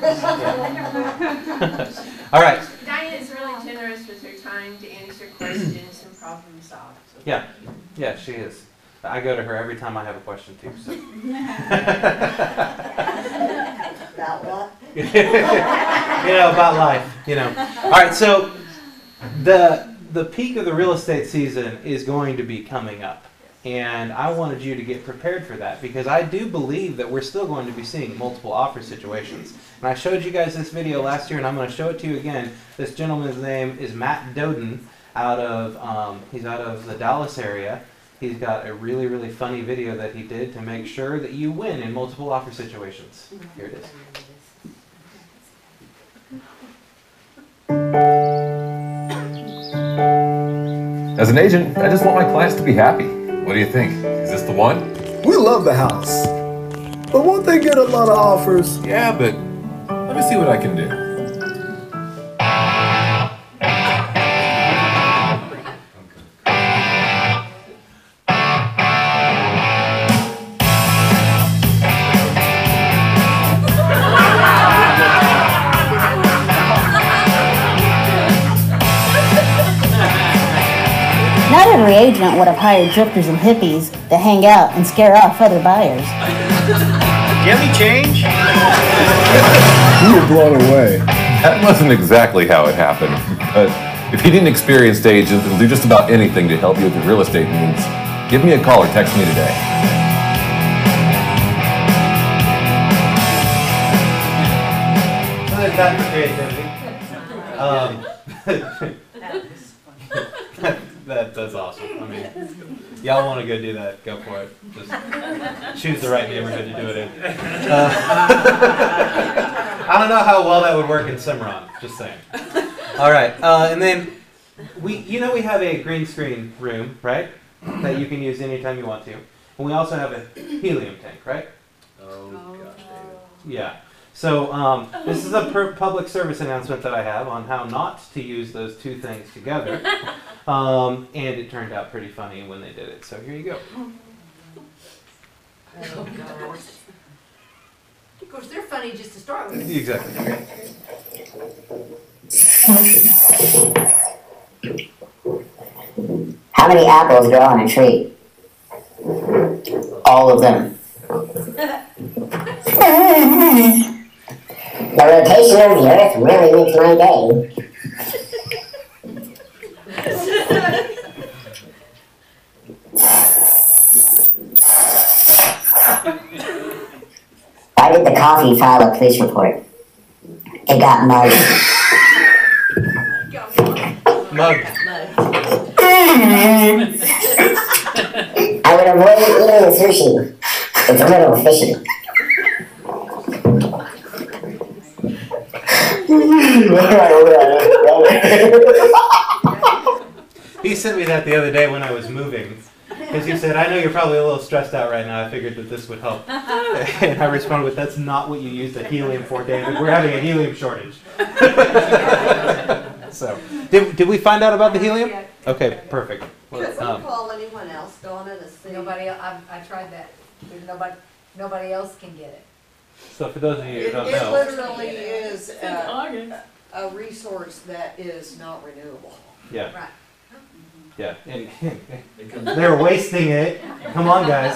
All right. Diane is really generous with her time to answer questions and problem solve. So Yeah, she is. I go to her every time I have a question too. So. About what? About life. All right. So the peak of the real estate season is going to be coming up. And I wanted you to get prepared for that because I do believe that we're still going to be seeing multiple offer situations. And I showed you guys this video last year, and I'm going to show it to you again. This gentleman's name is Matt Doden. He's out of the Dallas area. He's got a really, really funny video that he did to make sure that you win in multiple offer situations. Here it is. As an agent, I just want my clients to be happy. What do you think? Is this the one? We love the house. But won't they get a lot of offers? Yeah, but let me see what I can do. Not every agent would have hired drifters and hippies to hang out and scare off other buyers. Give me change? We were blown away. That wasn't exactly how it happened, but if you need an experienced agent that'll do just about anything to help you with your real estate needs, give me a call or text me today. So there's that for creativity. That's awesome. I mean, y'all want to go do that, go for it. Just choose the right neighborhood to do it in. I don't know how well that would work in Cimarron, just saying. All right, and then we have a green screen room, right? That you can use anytime you want to. And we also have a helium tank, right? Oh gosh, David. Yeah. So this is a public service announcement that I have on how not to use those two things together. And it turned out pretty funny when they did it. So here you go. Oh, God. Of course, they're funny just to start with. Exactly. How many apples grow on a tree? All of them. The rotation of the earth really makes my day. Why did the coffee file a police report? It got mugged. Mugged. I would avoid eating the sushi. It's a little fishy. He sent me that the other day when I was moving. Because he said, I know you're probably a little stressed out right now. I figured that this would help. And I responded with, that's not what you used the helium for, David. We're having a helium shortage. So, did we find out about the helium? Okay, perfect. Could we call anyone else, Donna, to see? Nobody, I tried that. There's nobody else can get it. So for those of you who don't It know. literally is a resource that is not renewable. Yeah. Right. Yeah, and they're wasting it. Come on, guys.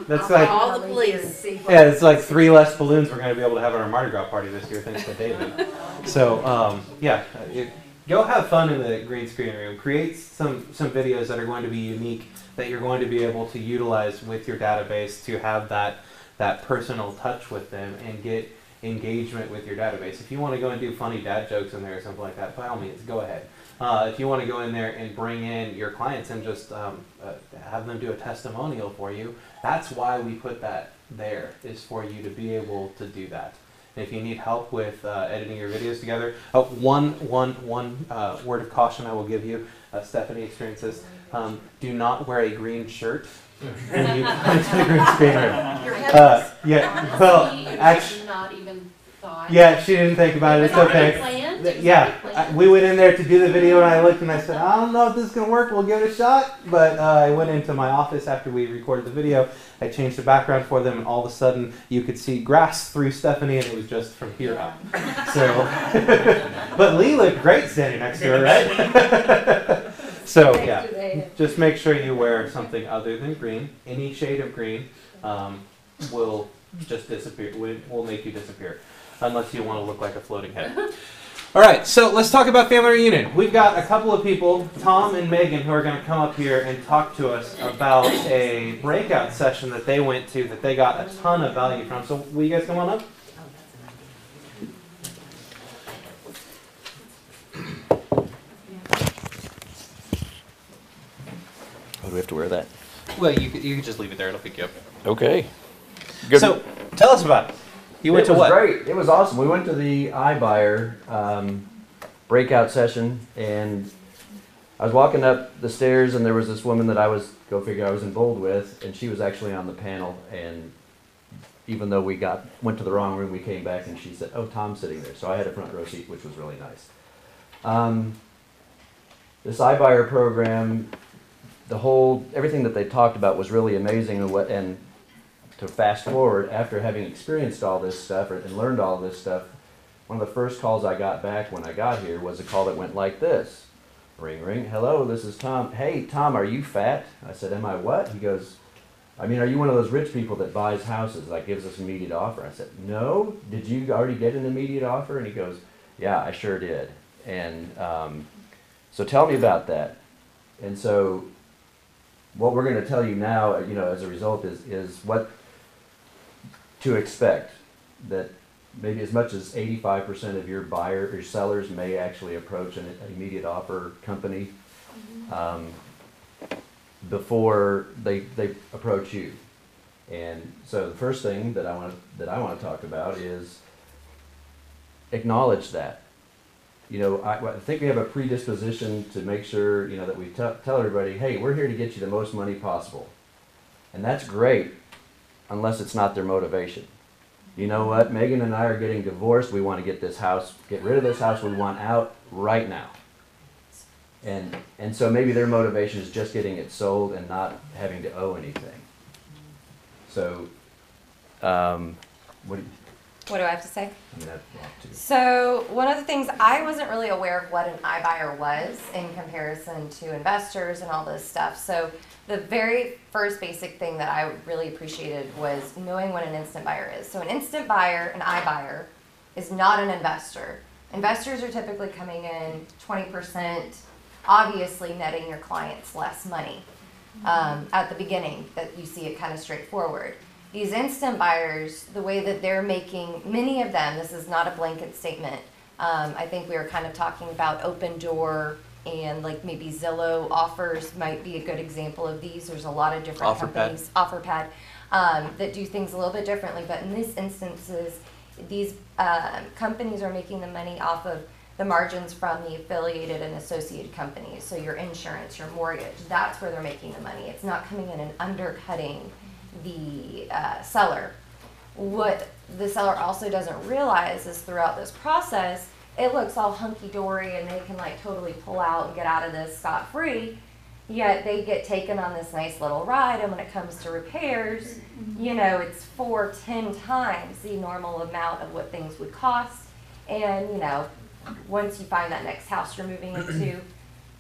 That's like all the police. yeah, it's like 3 less balloons we're going to be able to have at our Mardi Gras party this year, thanks to David. So yeah, go have fun in the green screen room. Create some videos that are going to be unique, that you're going to be able to utilize with your database to have that personal touch with them and get engagement with your database. If you want to go and do funny dad jokes in there or something like that, by all means, go ahead. If you want to go in there and bring in your clients and just have them do a testimonial for you, that's why we put that there, is for you to be able to do that. And if you need help with editing your videos together, one word of caution I will give you, Stephanie experienced this, do not wear a green shirt when you come into the green screen room. Yeah, well, actually, Not even thought. yeah, she didn't think about it. It's okay. Yeah, we went in there to do the video, and I looked and I said, I don't know if this is going to work. We'll give it a shot. But I went into my office after we recorded the video. I changed the background for them, and all of a sudden, you could see grass through Stephanie, and it was just from here up. So, but Lee looked great standing next to her, right? So, yeah, just make sure you wear something other than green. Any shade of green will just disappear. Will make you disappear, unless you want to look like a floating head. All right, so let's talk about family reunion. We've got a couple of people, Tom and Megan, who are going to come up here and talk to us about a breakout session that they went to that they got a ton of value from. So will you guys come on up? Oh, do we have to wear that? Well, you can just leave it there. It'll pick you up. Okay. Good. So tell us about it. You went to what? It was great. It was awesome. We went to the iBuyer breakout session, and I was walking up the stairs, and there was this woman that I was enrolled with, and she was actually on the panel. And even though we went to the wrong room, we came back, and she said, "Oh, Tom's sitting there." So I had a front row seat, which was really nice. This iBuyer program, everything that they talked about was really amazing, and to fast forward, after having experienced all this stuff and learned all this stuff, one of the first calls I got back when I got here was a call that went like this. Ring, ring. Hello, this is Tom. Hey, Tom, are you fat? I said, am I what? He goes, are you one of those rich people that buys houses, like gives us an immediate offer? I said, no. Did you already get an immediate offer? And he goes, yeah, I sure did. And so tell me about that. And so what we're going to tell you now, as a result is what to expect, that maybe as much as 85% of your buyers or sellers may actually approach an immediate offer company before they approach you. And so the first thing that I want to talk about is acknowledge that. I think we have a predisposition to make sure that we tell everybody, hey, we're here to get you the most money possible, and that's great, unless it's not their motivation. you know what, Megan and I are getting divorced, we want to get this house, get rid of this house, we want out right now. And so maybe their motivation is just getting it sold and not having to owe anything. So, what do I have to say? I mean, I'd want to. So one of the things, I wasn't really aware of what an iBuyer was in comparison to investors and all this stuff. So the very first basic thing that I really appreciated was knowing what an instant buyer is. So an instant buyer, an iBuyer, is not an investor. Investors are typically coming in 20%, obviously netting your clients less money at the beginning, that you see it kind of straightforward. These instant buyers, the way that they're making, many of them, this is not a blanket statement, I think we were kind of talking about Opendoor and like maybe Zillow offers might be a good example of these. There's a lot of different companies, OfferPad, that do things a little bit differently, but in these instances, these companies are making the money off of the margins from the affiliated and associated companies. So your insurance, your mortgage, that's where they're making the money. It's not coming in and undercutting the seller. What the seller also doesn't realize is throughout this process, it looks all hunky-dory and they can like totally pull out and get out of this scot-free, yet they get taken on this nice little ride, and when it comes to repairs, you know, it's 4-10 times the normal amount of what things would cost. And you know, once you find that next house you're moving into,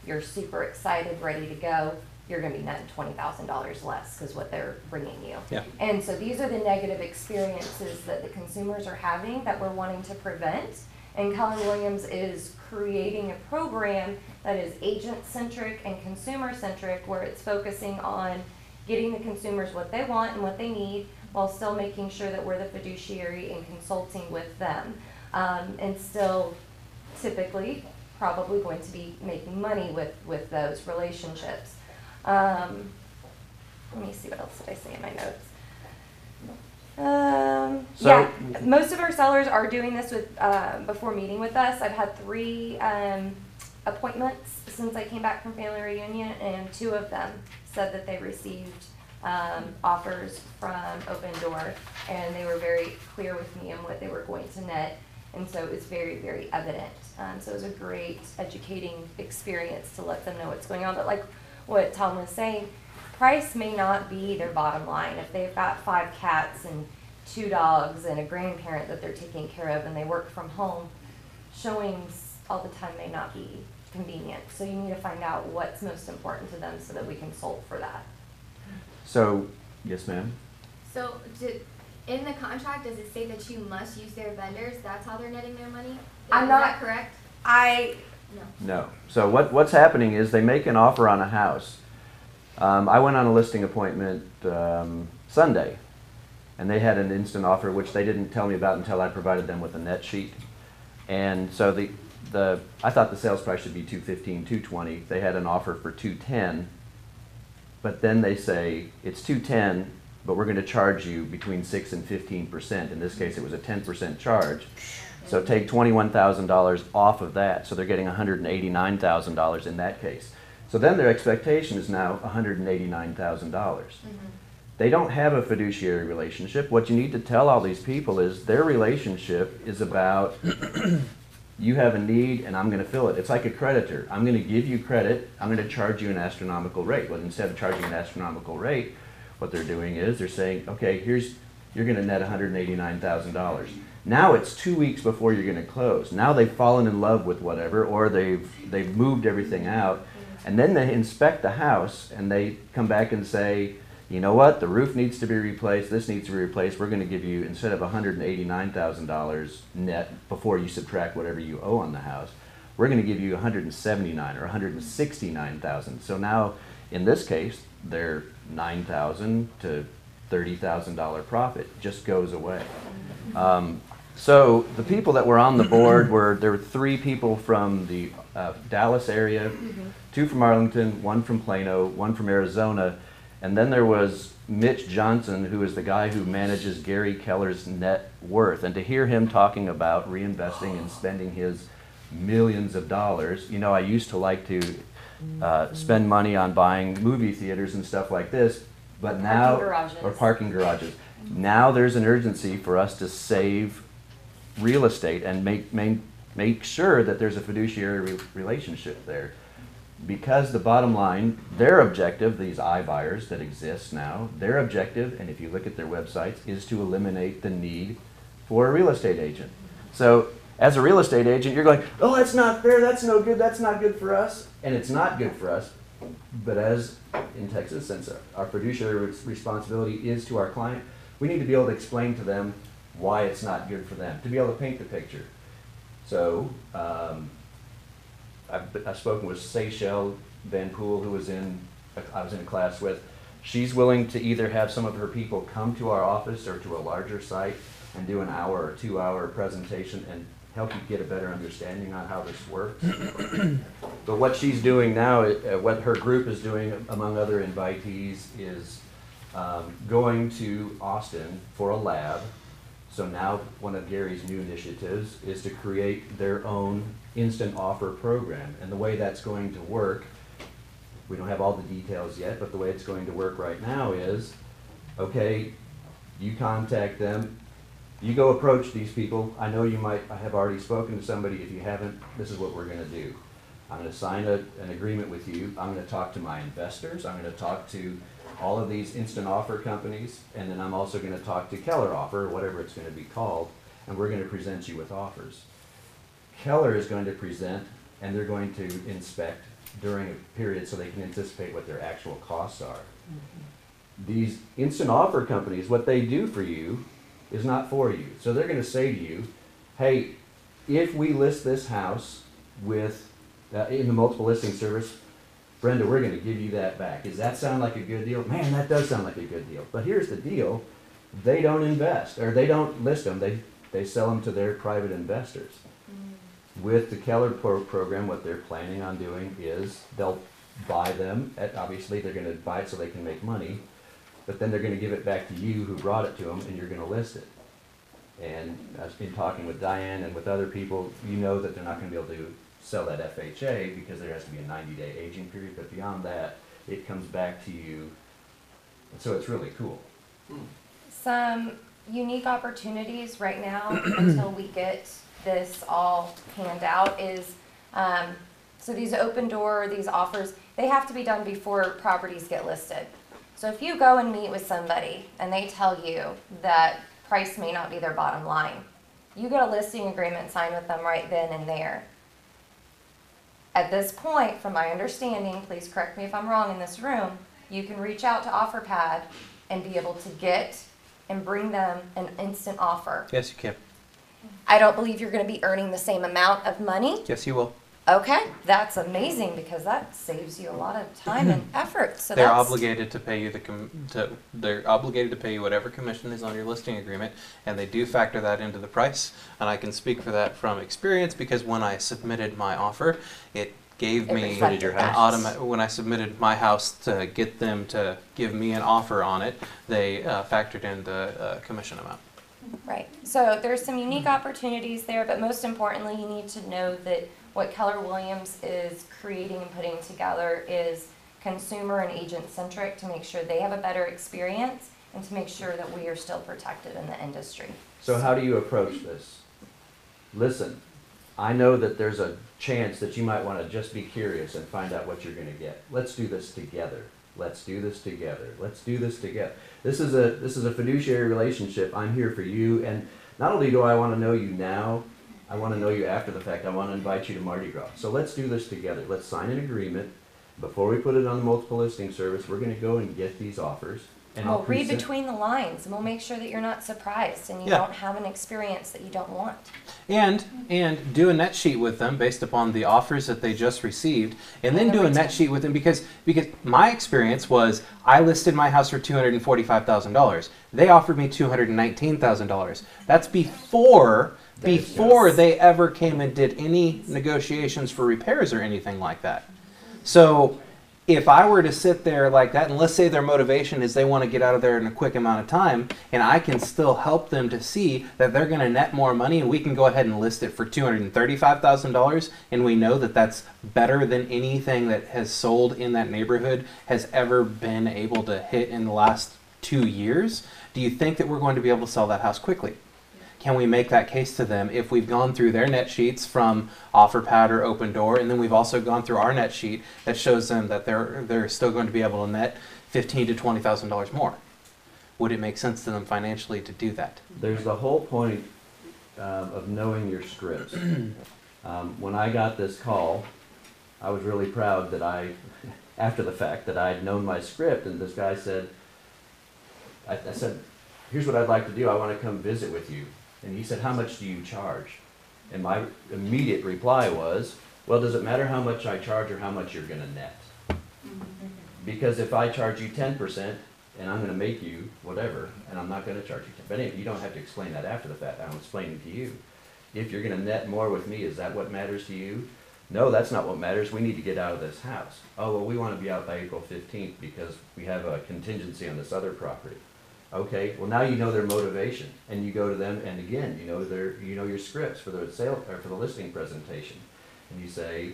you're super excited, ready to go, you're going to be netting $20,000 less because what they're bringing you. Yeah. And so these are the negative experiences that the consumers are having that we're wanting to prevent. And Keller Williams is creating a program that is agent-centric and consumer-centric, where it's focusing on getting the consumers what they want and what they need, while still making sure that we're the fiduciary and consulting with them. And still typically probably going to be making money with those relationships. Let me see, what else did I say in my notes? Yeah, most of our sellers are doing this with before meeting with us. I've had 3 appointments since I came back from family reunion, and 2 of them said that they received offers from Opendoor, and they were very clear with me on what they were going to net, and so it was very, very evident. So it was a great educating experience to let them know what's going on. But like what Tom was saying, price may not be their bottom line. If they've got 5 cats and 2 dogs and a grandparent that they're taking care of and they work from home, showings all the time may not be convenient. So you need to find out what's most important to them so that we can solve for that. So, yes ma'am? So in the contract, does it say that you must use their vendors? That's how they're netting their money? Is that correct? No. So what's happening is they make an offer on a house. I went on a listing appointment Sunday, and they had an instant offer, which they didn't tell me about until I provided them with a net sheet. And so I thought the sales price should be $215, $220. They had an offer for $210, but then they say it's $210, but we're going to charge you between 6 and 15%. In this case, it was a 10% charge. So take $21,000 off of that. So they're getting $189,000 in that case. So then their expectation is now $189,000. They don't have a fiduciary relationship. What you need to tell all these people is their relationship is about you have a need and I'm going to fill it. It's like a creditor. I'm going to give you credit. I'm going to charge you an astronomical rate. But instead of charging an astronomical rate, what they're doing is they're saying, okay, you're going to net $189,000. Now it's 2 weeks before you're going to close. Now they've fallen in love with whatever, or they've moved everything out, and then they inspect the house and they come back and say, you know what, the roof needs to be replaced, this needs to be replaced, we're going to give you, instead of $189,000 net before you subtract whatever you owe on the house, we're going to give you $179,000 or $169,000. So now, in this case, their $9,000 to $30,000 profit just goes away. So the people that were on the board there were 3 people from the Dallas area, 2 from Arlington, 1 from Plano, 1 from Arizona, and then there was Mitch Johnson, who is the guy who manages Gary Keller's net worth. And to hear him talking about reinvesting and spending his millions of dollars, you know, I used to like to spend money on buying movie theaters and stuff like this, but now, or parking garages. Now there's an urgency for us to save real estate and make sure that there's a fiduciary relationship there. Because the bottom line, their objective, these iBuyers that exist now, their objective, and if you look at their websites, is to eliminate the need for a real estate agent. So as a real estate agent, you're going, oh, that's not fair, that's no good, that's not good for us. And it's not good for us. But as in Texas, since our fiduciary responsibility is to our client, we need to be able to explain to them why it's not good for them, to be able to paint the picture. So I've spoken with Seychelle Van Poel, who I was in a class with. She's willing to either have some of her people come to our office or to a larger site and do an hour or 2 hour presentation and help you get a better understanding on how this works. But what she's doing now, what her group is doing among other invitees, is going to Austin for a lab. So now one of Gary's new initiatives is to create their own instant offer program. And the way that's going to work, we don't have all the details yet, but the way it's going to work right now is, okay, you contact them, you go approach these people. I know you might have already spoken to somebody. If you haven't, this is what we're going to do. I'm going to sign an agreement with you. I'm going to talk to my investors. I'm going to talk to all of these instant offer companies, and then I'm also going to talk to Keller Offer, whatever it's going to be called, and we're going to present you with offers. Keller is going to present, and they're going to inspect during a period so they can anticipate what their actual costs are. These instant offer companies, what they do for you is not for you. So they're going to say to you, hey, if we list this house with in the multiple listing service, Brenda, we're going to give you that back. Does that sound like a good deal? Man, that does sound like a good deal. But here's the deal. They don't invest, or they don't list them. They sell them to their private investors. With the Keller program, what they're planning on doing is they'll buy them. Obviously, they're going to buy it so they can make money. But then they're going to give it back to you who brought it to them, and you're going to list it. And I've been talking with Diane and with other people, you know that they're not going to be able to sell that FHA because there has to be a 90-day aging period. But beyond that, it comes back to you. And so it's really cool. Some unique opportunities right now until we get this all panned out is, so these open door, these offers, they have to be done before properties get listed. So if you go and meet with somebody and they tell you that price may not be their bottom line, you get a listing agreement signed with them right then and there. At this point, from my understanding, please correct me if I'm wrong in this room, you can reach out to OfferPad and be able to get and bring them an instant offer. Yes, you can. I don't believe you're going to be earning the same amount of money. Yes, you will. Okay, that's amazing because that saves you a lot of time and effort. So they're that's obligated to pay you they're obligated to pay you whatever commission is on your listing agreement, and they do factor that into the price. And I can speak for that from experience because when I submitted my offer, it gave me when I submitted my house to get them to give me an offer on it, they factored in the commission amount. Right. So there's some unique opportunities there, but most importantly, you need to know that what Keller Williams is creating and putting together is consumer and agent centric to make sure they have a better experience and to make sure that we are still protected in the industry. So how do you approach this? Listen, I know that there's a chance that you might want to just be curious and find out what you're going to get. Let's do this together. Let's do this together. Let's do this together. This is a fiduciary relationship. I'm here for you, and not only do I want to know you now, I want to know you after the fact. I want to invite you to Mardi Gras. So let's do this together. Let's sign an agreement. Before we put it on the multiple listing service, we're going to go and get these offers. And We'll read between the lines, and we'll make sure that you're not surprised and you don't have an experience that you don't want. And do a net sheet with them based upon the offers that they just received, and then do a net sheet with them because my experience was I listed my house for $245,000. They offered me $219,000. That's before they ever came and did any negotiations for repairs or anything like that. So if I were to sit there like that, and let's say their motivation is they want to get out of there in a quick amount of time, and I can still help them to see that they're going to net more money, and we can go ahead and list it for $235,000, and we know that that's better than anything that has sold in that neighborhood has ever been able to hit in the last 2 years, do you think that we're going to be able to sell that house quickly? Can we make that case to them if we've gone through their net sheets from OfferPad or Open Door, and then we've also gone through our net sheet that shows them that they're still going to be able to net $15,000 to $20,000 more? Would it make sense to them financially to do that? There's the whole point of knowing your scripts. When I got this call, I was really proud that after the fact, that I'd known my script, and this guy said, I said, here's what I'd like to do. I want to come visit with you. And he said, how much do you charge? And my immediate reply was, well, does it matter how much I charge or how much you're going to net? Because if I charge you 10% and I'm going to make you whatever, and I'm not going to charge you 10%. But anyway, you don't have to explain that after the fact. I'm explaining to you. If you're going to net more with me, is that what matters to you? No, that's not what matters. We need to get out of this house. Oh, well, we want to be out by April 15th because we have a contingency on this other property. Okay, well, now you know their motivation, and you go to them, and again, you know your scripts for the sale or for the listing presentation, and you say,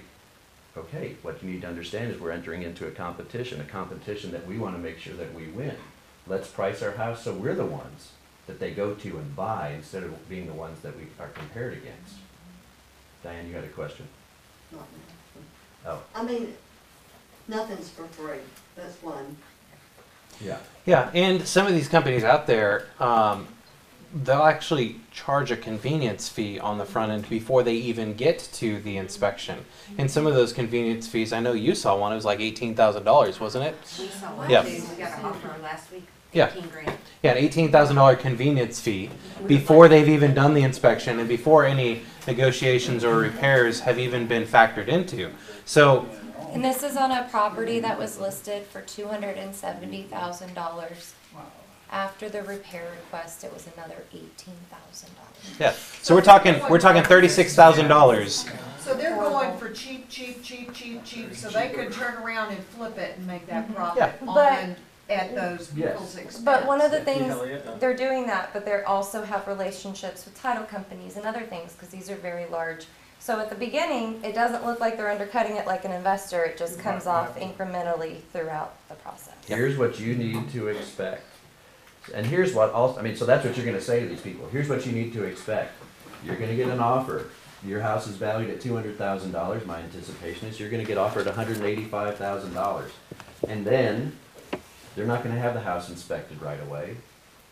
okay, what you need to understand is we're entering into a competition that we want to make sure that we win. Let's price our house so we're the ones that they go to and buy instead of being the ones that we are compared against. Diane, you had a question? Not now. Oh. I mean, nothing's for free. That's one. Yeah. Yeah, and some of these companies out there, they'll actually charge a convenience fee on the front end before they even get to the inspection. And some of those convenience fees, I know you saw one, it was like $18,000, wasn't it? We saw one Yeah. too. We got an offer last week, Yeah. 15 grand. Yeah, an $18,000 convenience fee before they've even done the inspection and before any negotiations or repairs have even been factored into. So, And this is on a property that was listed for $270,000. After the repair request, it was another $18,000. yeah, so we're talking $36,000. So they're going for cheap, so they could turn around and flip it and make that profit on at those people's expense. But one of the things, they're doing that, but they also have relationships with title companies and other things, because these are very large. So at the beginning, it doesn't look like they're undercutting it like an investor. It just comes off incrementally throughout the process. Here's what you need to expect. And here's what also, I mean, so that's what you're going to say to these people. Here's what you need to expect. You're going to get an offer. Your house is valued at $200,000. My anticipation is you're going to get offered $185,000. And then they're not going to have the house inspected right away.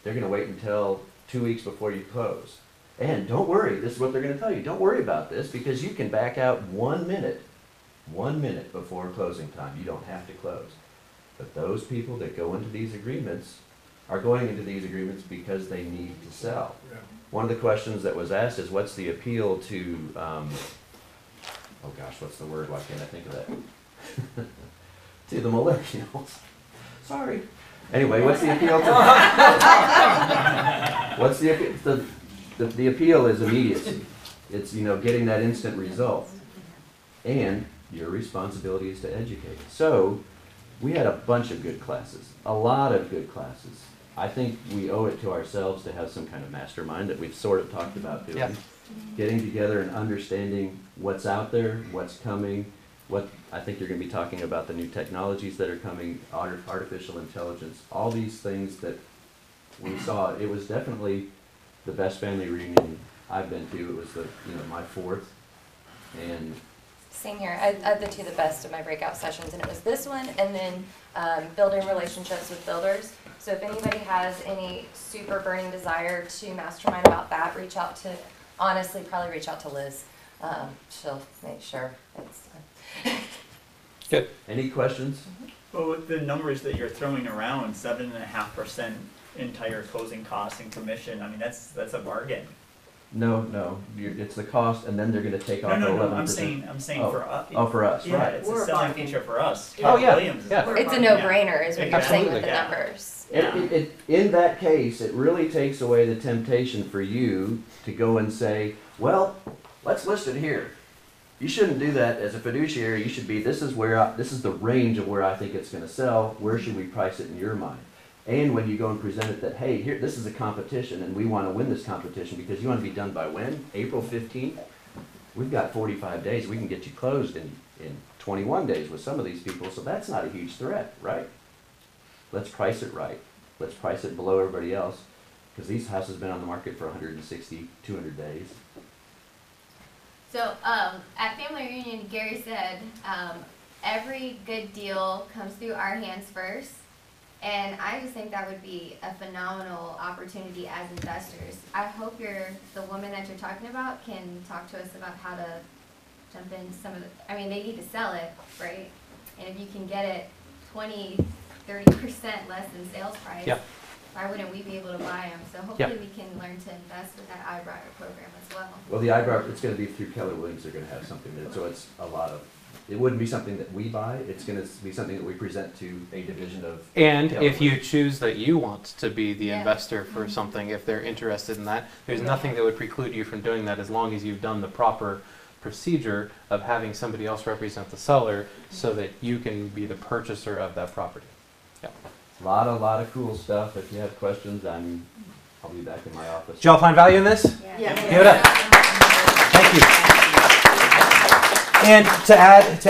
They're going to wait until 2 weeks before you close. And don't worry, this is what they're going to tell you. Don't worry about this because you can back out 1 minute before closing time. You don't have to close. But those people that go into these agreements are going into these agreements because they need to sell. One of the questions that was asked is what's the appeal to, oh gosh, what's the word? Why can't I think of that? To the millennials. Sorry. Anyway, what's the appeal to? What's the appeal? The appeal is immediacy. It's, getting that instant result. And your responsibility is to educate. So, we had a bunch of good classes, a lot of good classes. I think we owe it to ourselves to have some kind of mastermind that we've sort of talked about doing. Yeah. Getting together and understanding what's out there, what's coming, what I think you're going to be talking about the new technologies that are coming, artificial intelligence, all these things that we saw. It was definitely the best family reunion I've been to. It was my fourth, and Same here. I had the best of my breakout sessions, and it was this one, and then building relationships with builders. So if anybody has any super burning desire to mastermind about that, probably reach out to Liz. She'll make sure it's good. Any questions? Well, with the numbers that you're throwing around, 7.5% entire closing costs and commission, I mean, that's a bargain. No, it's the cost, and then they're going to take off the 11%. I'm saying for us. Oh, for us, yeah, right? It's a selling feature for us. Oh, yeah. Williams Yeah. It's a no-brainer, is what you're saying with the Yeah. numbers. In that case, it really takes away the temptation for you to go and say, well, let's list it here. You shouldn't do that as a fiduciary. You should be, this is the range of where I think it's going to sell. Where should we price it in your mind? And when you go and present it that, hey, here, this is a competition, and we want to win this competition because you want to be done by when? April 15th? We've got 45 days. We can get you closed in 21 days with some of these people, so that's not a huge threat, right? Let's price it right. let's price it below everybody else, because these houses have been on the market for 160, 200 days. So, at family reunion, Gary said, every good deal comes through our hands first. And I just think that would be a phenomenal opportunity as investors. I hope the woman that you're talking about can talk to us about how to jump in some of the, I mean, they need to sell it, right? And if you can get it 20, 30% less than sales price, Yep. why wouldn't we be able to buy them? So hopefully we can learn to invest with that iBriar program as well. Well, the iBriar, it's going to be through Keller Williams. They're going to have something there, so it's a lot of. It wouldn't be something that we buy. It's going to be something that we present to a division of. And Keller if you Williams. choose that you want to be the Yeah. investor for something, if they're interested in that, there's nothing that would preclude you from doing that as long as you've done the proper procedure of having somebody else represent the seller so that you can be the purchaser of that property. Yep. A lot of cool stuff. If you have questions, I'll be back in my office. Did y'all find value in this? Yeah. Give it up. Thank you. And to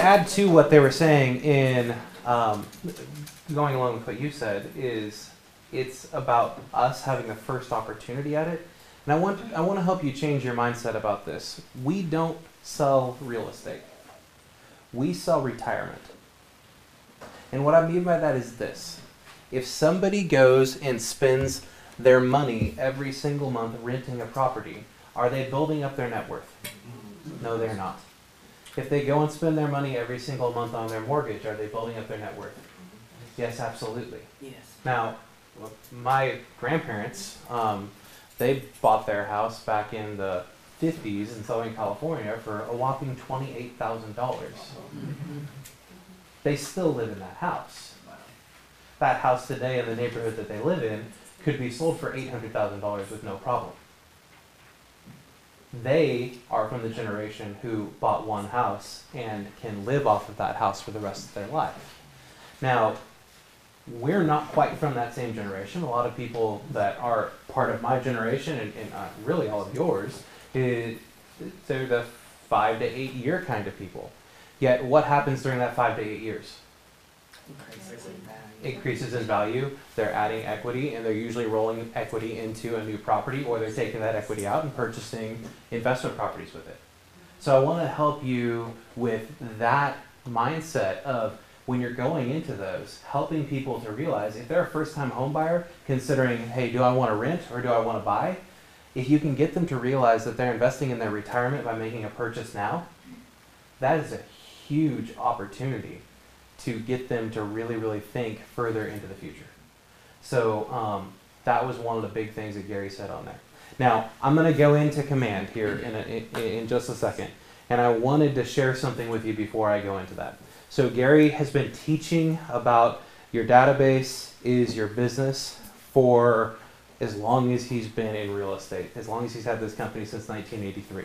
add to what they were saying in going along with what you said is it's about us having the first opportunity at it. And I want to help you change your mindset about this. We don't sell real estate. We sell retirement. And what I mean by that is this. If somebody goes and spends their money every single month renting a property, are they building up their net worth? No, they're not. If they go and spend their money every single month on their mortgage, are they building up their net worth? Yes, absolutely. Yes. Now, my grandparents, they bought their house back in the 50s in Southern California for a whopping $28,000. They still live in that house. That house today in the neighborhood that they live in could be sold for $800,000 with no problem. They are from the generation who bought one house and can live off of that house for the rest of their life. Now, we're not quite from that same generation. A lot of people that are part of my generation and really all of yours, they're the 5 to 8 year kind of people. Yet what happens during that 5 to 8 years? Increases in value. They're adding equity, and they're usually rolling equity into a new property, or they're taking that equity out and purchasing investment properties with it. So I want to help you with that mindset of when you're going into those, helping people to realize if they're a first-time home buyer considering, hey, do I want to rent or do I want to buy? If you can get them to realize that they're investing in their retirement by making a purchase now, that is a huge opportunity to get them to really, really think further into the future. So that was one of the big things that Gary said on there. Now, I'm going to go into command here in just a second, and I wanted to share something with you before I go into that. So Gary has been teaching about your database is your business for as long as he's been in real estate, as long as he's had this company since 1983.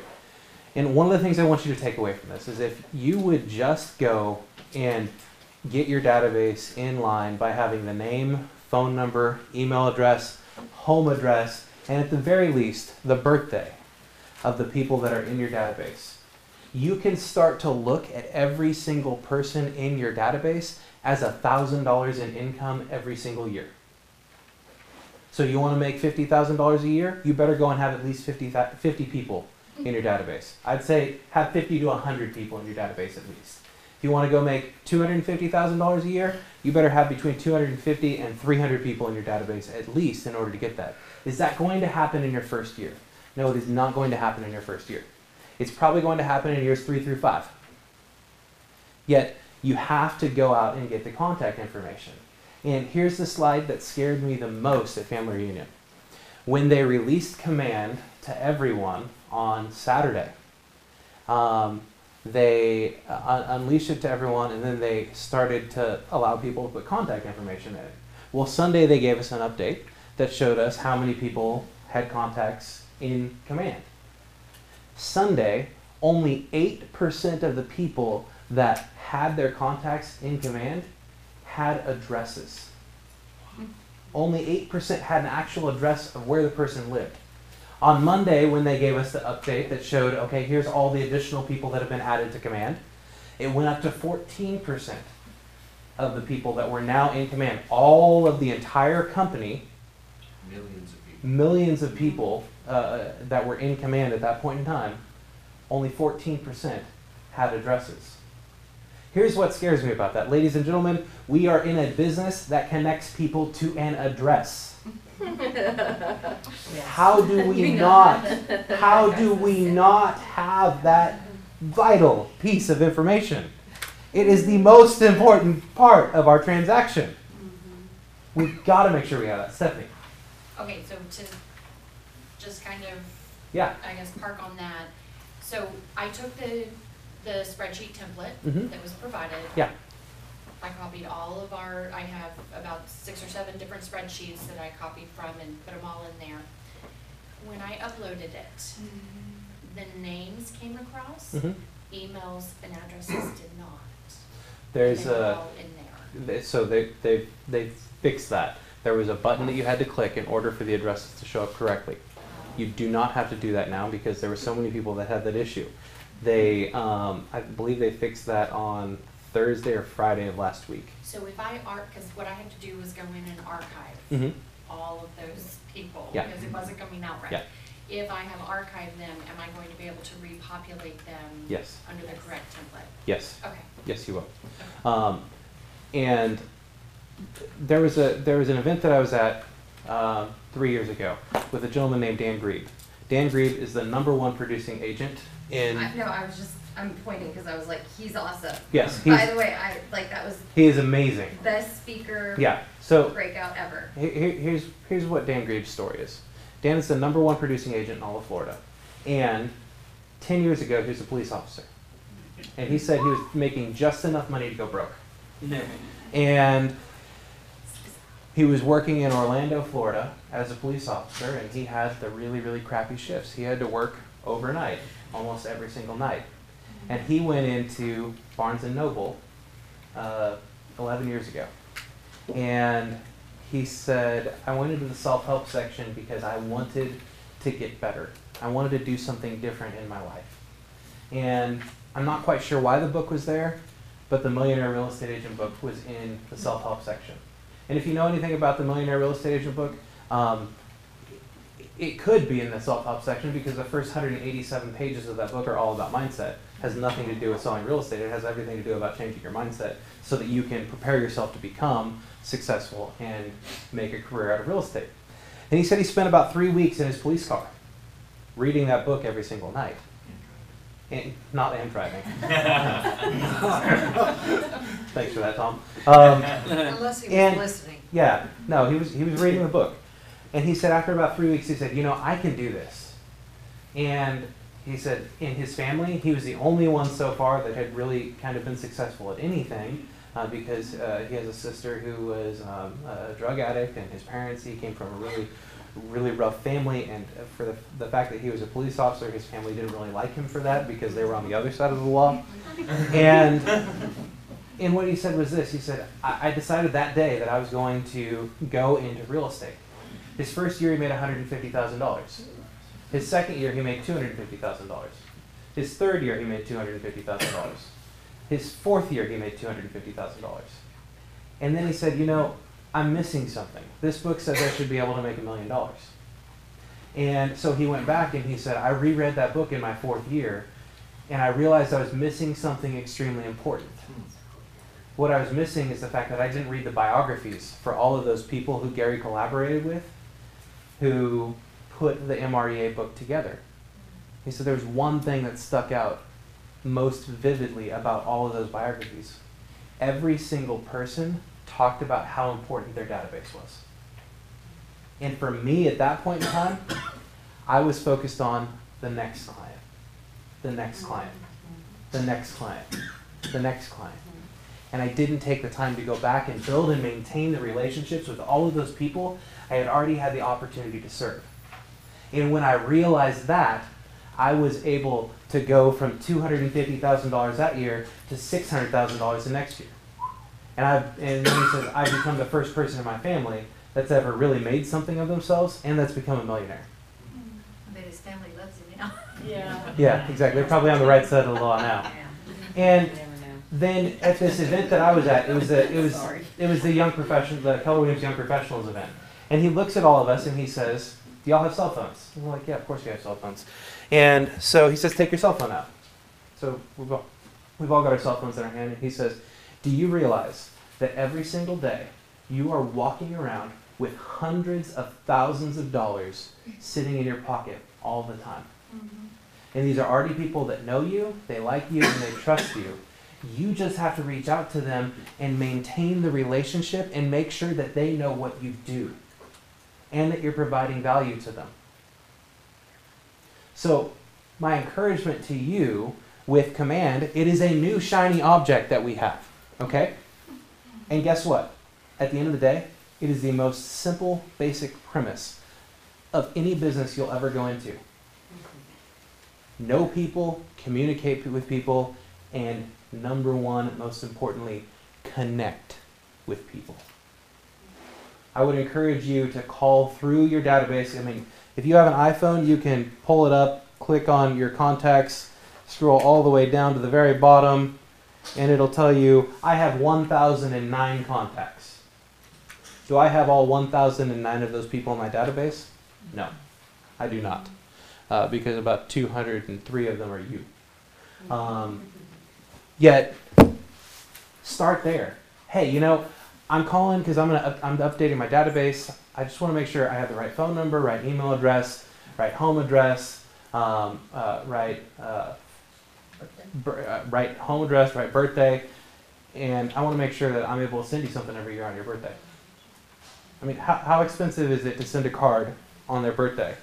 And one of the things I want you to take away from this is if you would just go and get your database in line by having the name, phone number, email address, home address, and at the very least, the birthday of the people that are in your database. You can start to look at every single person in your database as $1,000 in income every single year. So you want to make $50,000 a year? You better go and have at least 50 people in your database. I'd say have 50 to 100 people in your database at least. If you want to go make $250,000 a year, you better have between 250 and 300 people in your database at least in order to get that. Is that going to happen in your first year? No, it is not going to happen in your first year. It's probably going to happen in years 3 through 5. Yet, you have to go out and get the contact information. And here's the slide that scared me the most at Family Reunion. When they released command to everyone on Saturday, they unleashed it to everyone, and then they started to allow people to put contact information in it. Well, Sunday they gave us an update that showed us how many people had contacts in command. Sunday, only 8% of the people that had their contacts in command had addresses. Only 8% had an actual address of where the person lived. On Monday, when they gave us the update that showed, okay, here's all the additional people that have been added to command, it went up to 14%. of the people that were now in command, all of the entire company, millions of people that were in command at that point in time, only 14% had addresses. Here's what scares me about that. Ladies and gentlemen, we are in a business that connects people to an address. How do we not have that vital piece of information? It is the most important part of our transaction. We've got to make sure we have that. Stephanie. Okay, so to just kind of, Yeah. I guess, park on that. So I took the spreadsheet template that was provided. Yeah. I copied all of I have about 6 or 7 different spreadsheets that I copied from and put them all in there. When I uploaded it, the names came across, emails and addresses did not. There's They were a all in there. so they fixed that. There was a button that you had to click in order for the addresses to show up correctly. You do not have to do that now because there were so many people that had that issue. They, I believe they fixed that on Thursday or Friday of last week. So if because what I had to do was go in and archive all of those people because it wasn't coming out right. Yeah. If I have archived them, am I going to be able to repopulate them Yes. under the correct template? Yes. Okay. Yes, you will. And there was an event that I was at 3 years ago with a gentleman named Dan Grebe. Dan Grebe is the #1 producing agent in. I'm pointing because I was like, he's awesome. Yes. By the way, that was. He is amazing. Best speaker. Yeah. So breakout ever. Here's what Dan Grebe's story is. Dan is the #1 producing agent in all of Florida, and 10 years ago he was a police officer, and he said he was making just enough money to go broke. And he was working in Orlando, Florida as a police officer, and he had the really, really crappy shifts. He had to work overnight almost every single night. And he went into Barnes & Noble 11 years ago. And he said, I went into the self-help section because I wanted to get better. I wanted to do something different in my life. And I'm not quite sure why the book was there, but the Millionaire Real Estate Agent book was in the self-help section. And if you know anything about the Millionaire Real Estate Agent book, it could be in the self-help section because the first 187 pages of that book are all about mindset. It has nothing to do with selling real estate. It has everything to do about changing your mindset so that you can prepare yourself to become successful and make a career out of real estate. And he said he spent about 3 weeks in his police car reading that book every single night. And not him driving. Thanks for that, Tom. Unless he was listening. Yeah, no, he was reading the book. And he said after about 3 weeks, he said, you know, I can do this. And he said in his family, he was the only one so far that had really kind of been successful at anything because he has a sister who was a drug addict, and his parents, he came from a really, really rough family, and for the fact that he was a police officer, his family didn't really like him for that because they were on the other side of the law. And what he said was this, he said, I decided that day that I was going to go into real estate. His first year he made $150,000. His second year he made $250,000. His third year he made $250,000. His fourth year he made $250,000. And then he said, you know, I'm missing something. This book says I should be able to make $1 million. And so he went back and he said, I reread that book in my fourth year, and I realized I was missing something extremely important. What I was missing is the fact that I didn't read the biographies for all of those people who Gary collaborated with, who put the MREA book together. He said there was one thing that stuck out most vividly about all of those biographies. Every single person talked about how important their database was. And for me at that point in time, I was focused on the next client, the next client, the next client, the next client. And I didn't take the time to go back and build and maintain the relationships with all of those people I had already had the opportunity to serve. And when I realized that, I was able to go from $250,000 that year to $600,000 the next year. And then he says, I've become the first person in my family that's ever really made something of themselves and that's become a millionaire. I bet his family loves him now. Yeah, exactly. They're probably on the right side of the law now. And then at this event that I was at, it was the young professional, the Keller Williams Young Professionals event, and he looks at all of us and he says, "Do y'all have cell phones?" And we're like, "Yeah, of course we have cell phones." And so he says, "Take your cell phone out." So we've all got our cell phones in our hand, and he says, "Do you realize that every single day you are walking around with hundreds of thousands of dollars sitting in your pocket all the time? And these are already people that know you, they like you, and they trust you. You just have to reach out to them and maintain the relationship and make sure that they know what you do and that you're providing value to them." So my encouragement to you with Command, it is a new shiny object that we have, okay? And guess what? At the end of the day, it is the most simple, basic premise of any business you'll ever go into. Know people, communicate with people, and number one, most importantly, connect with people. I would encourage you to call through your database. I mean, if you have an iPhone, you can pull it up, click on your contacts, scroll all the way down to the very bottom, and it'll tell you, I have 1,009 contacts. Do I have all 1,009 of those people in my database? No, I do not, because about 203 of them are you. Yet, start there. Hey, you know, I'm calling because I'm updating my database. I just want to make sure I have the right phone number, right email address, right home address, right home address, right birthday, and I want to make sure that I'm able to send you something every year on your birthday. I mean, how expensive is it to send a card on their birthday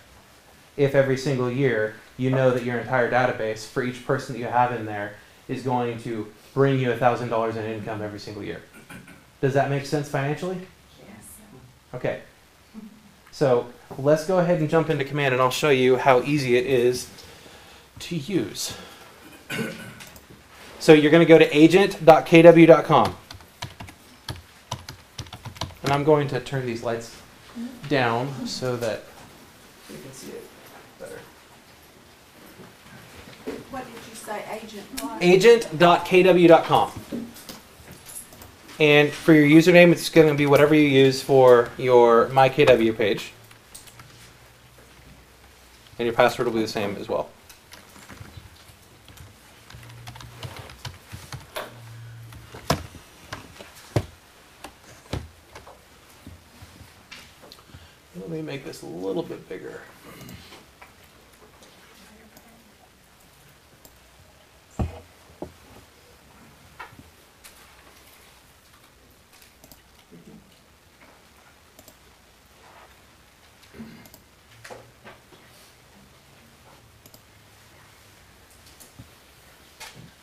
if every single year you know that your entire database for each person that you have in there is going to bring you $1,000 in income every single year? Does that make sense financially? Yes. Okay. So let's go ahead and jump into Command, and I'll show you how easy it is to use. So you're going to go to agent.kw.com. And I'm going to turn these lights down so that you can see it better. What did you say, agent? Agent.kw.com. And for your username, it's going to be whatever you use for your MyKW page. And your password will be the same as well. Let me make this a little bit bigger.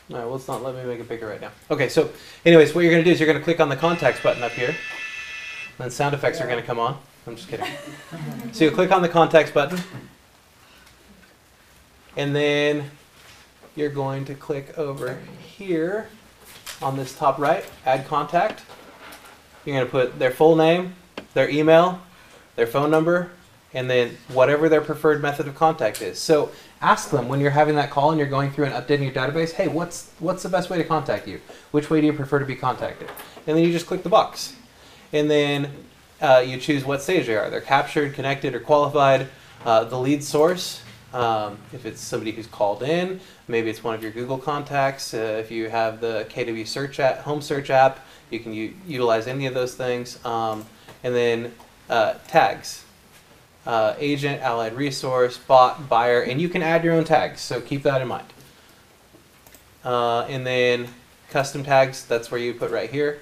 All right, well, it's not letting me make it bigger right now. Okay, so anyways, what you're going to do is you're going to click on the contacts button up here. Then sound effects are going to come on. I'm just kidding. So you'll click on the contacts button. And then you're going to click over here on this top right, add contact. You're going to put their full name, their email, their phone number, and then whatever their preferred method of contact is. So ask them when you're having that call and you're going through and updating your database, hey, what's the best way to contact you? Which way do you prefer to be contacted? And then you just click the box. And then you choose what stage they are. They're captured, connected, or qualified. The lead source, if it's somebody who's called in, maybe it's one of your Google contacts. If you have the KW search app, home search app, you can utilize any of those things. And then tags. Agent, allied resource, bot, buyer, and you can add your own tags, so keep that in mind. And then custom tags, that's where you put right here.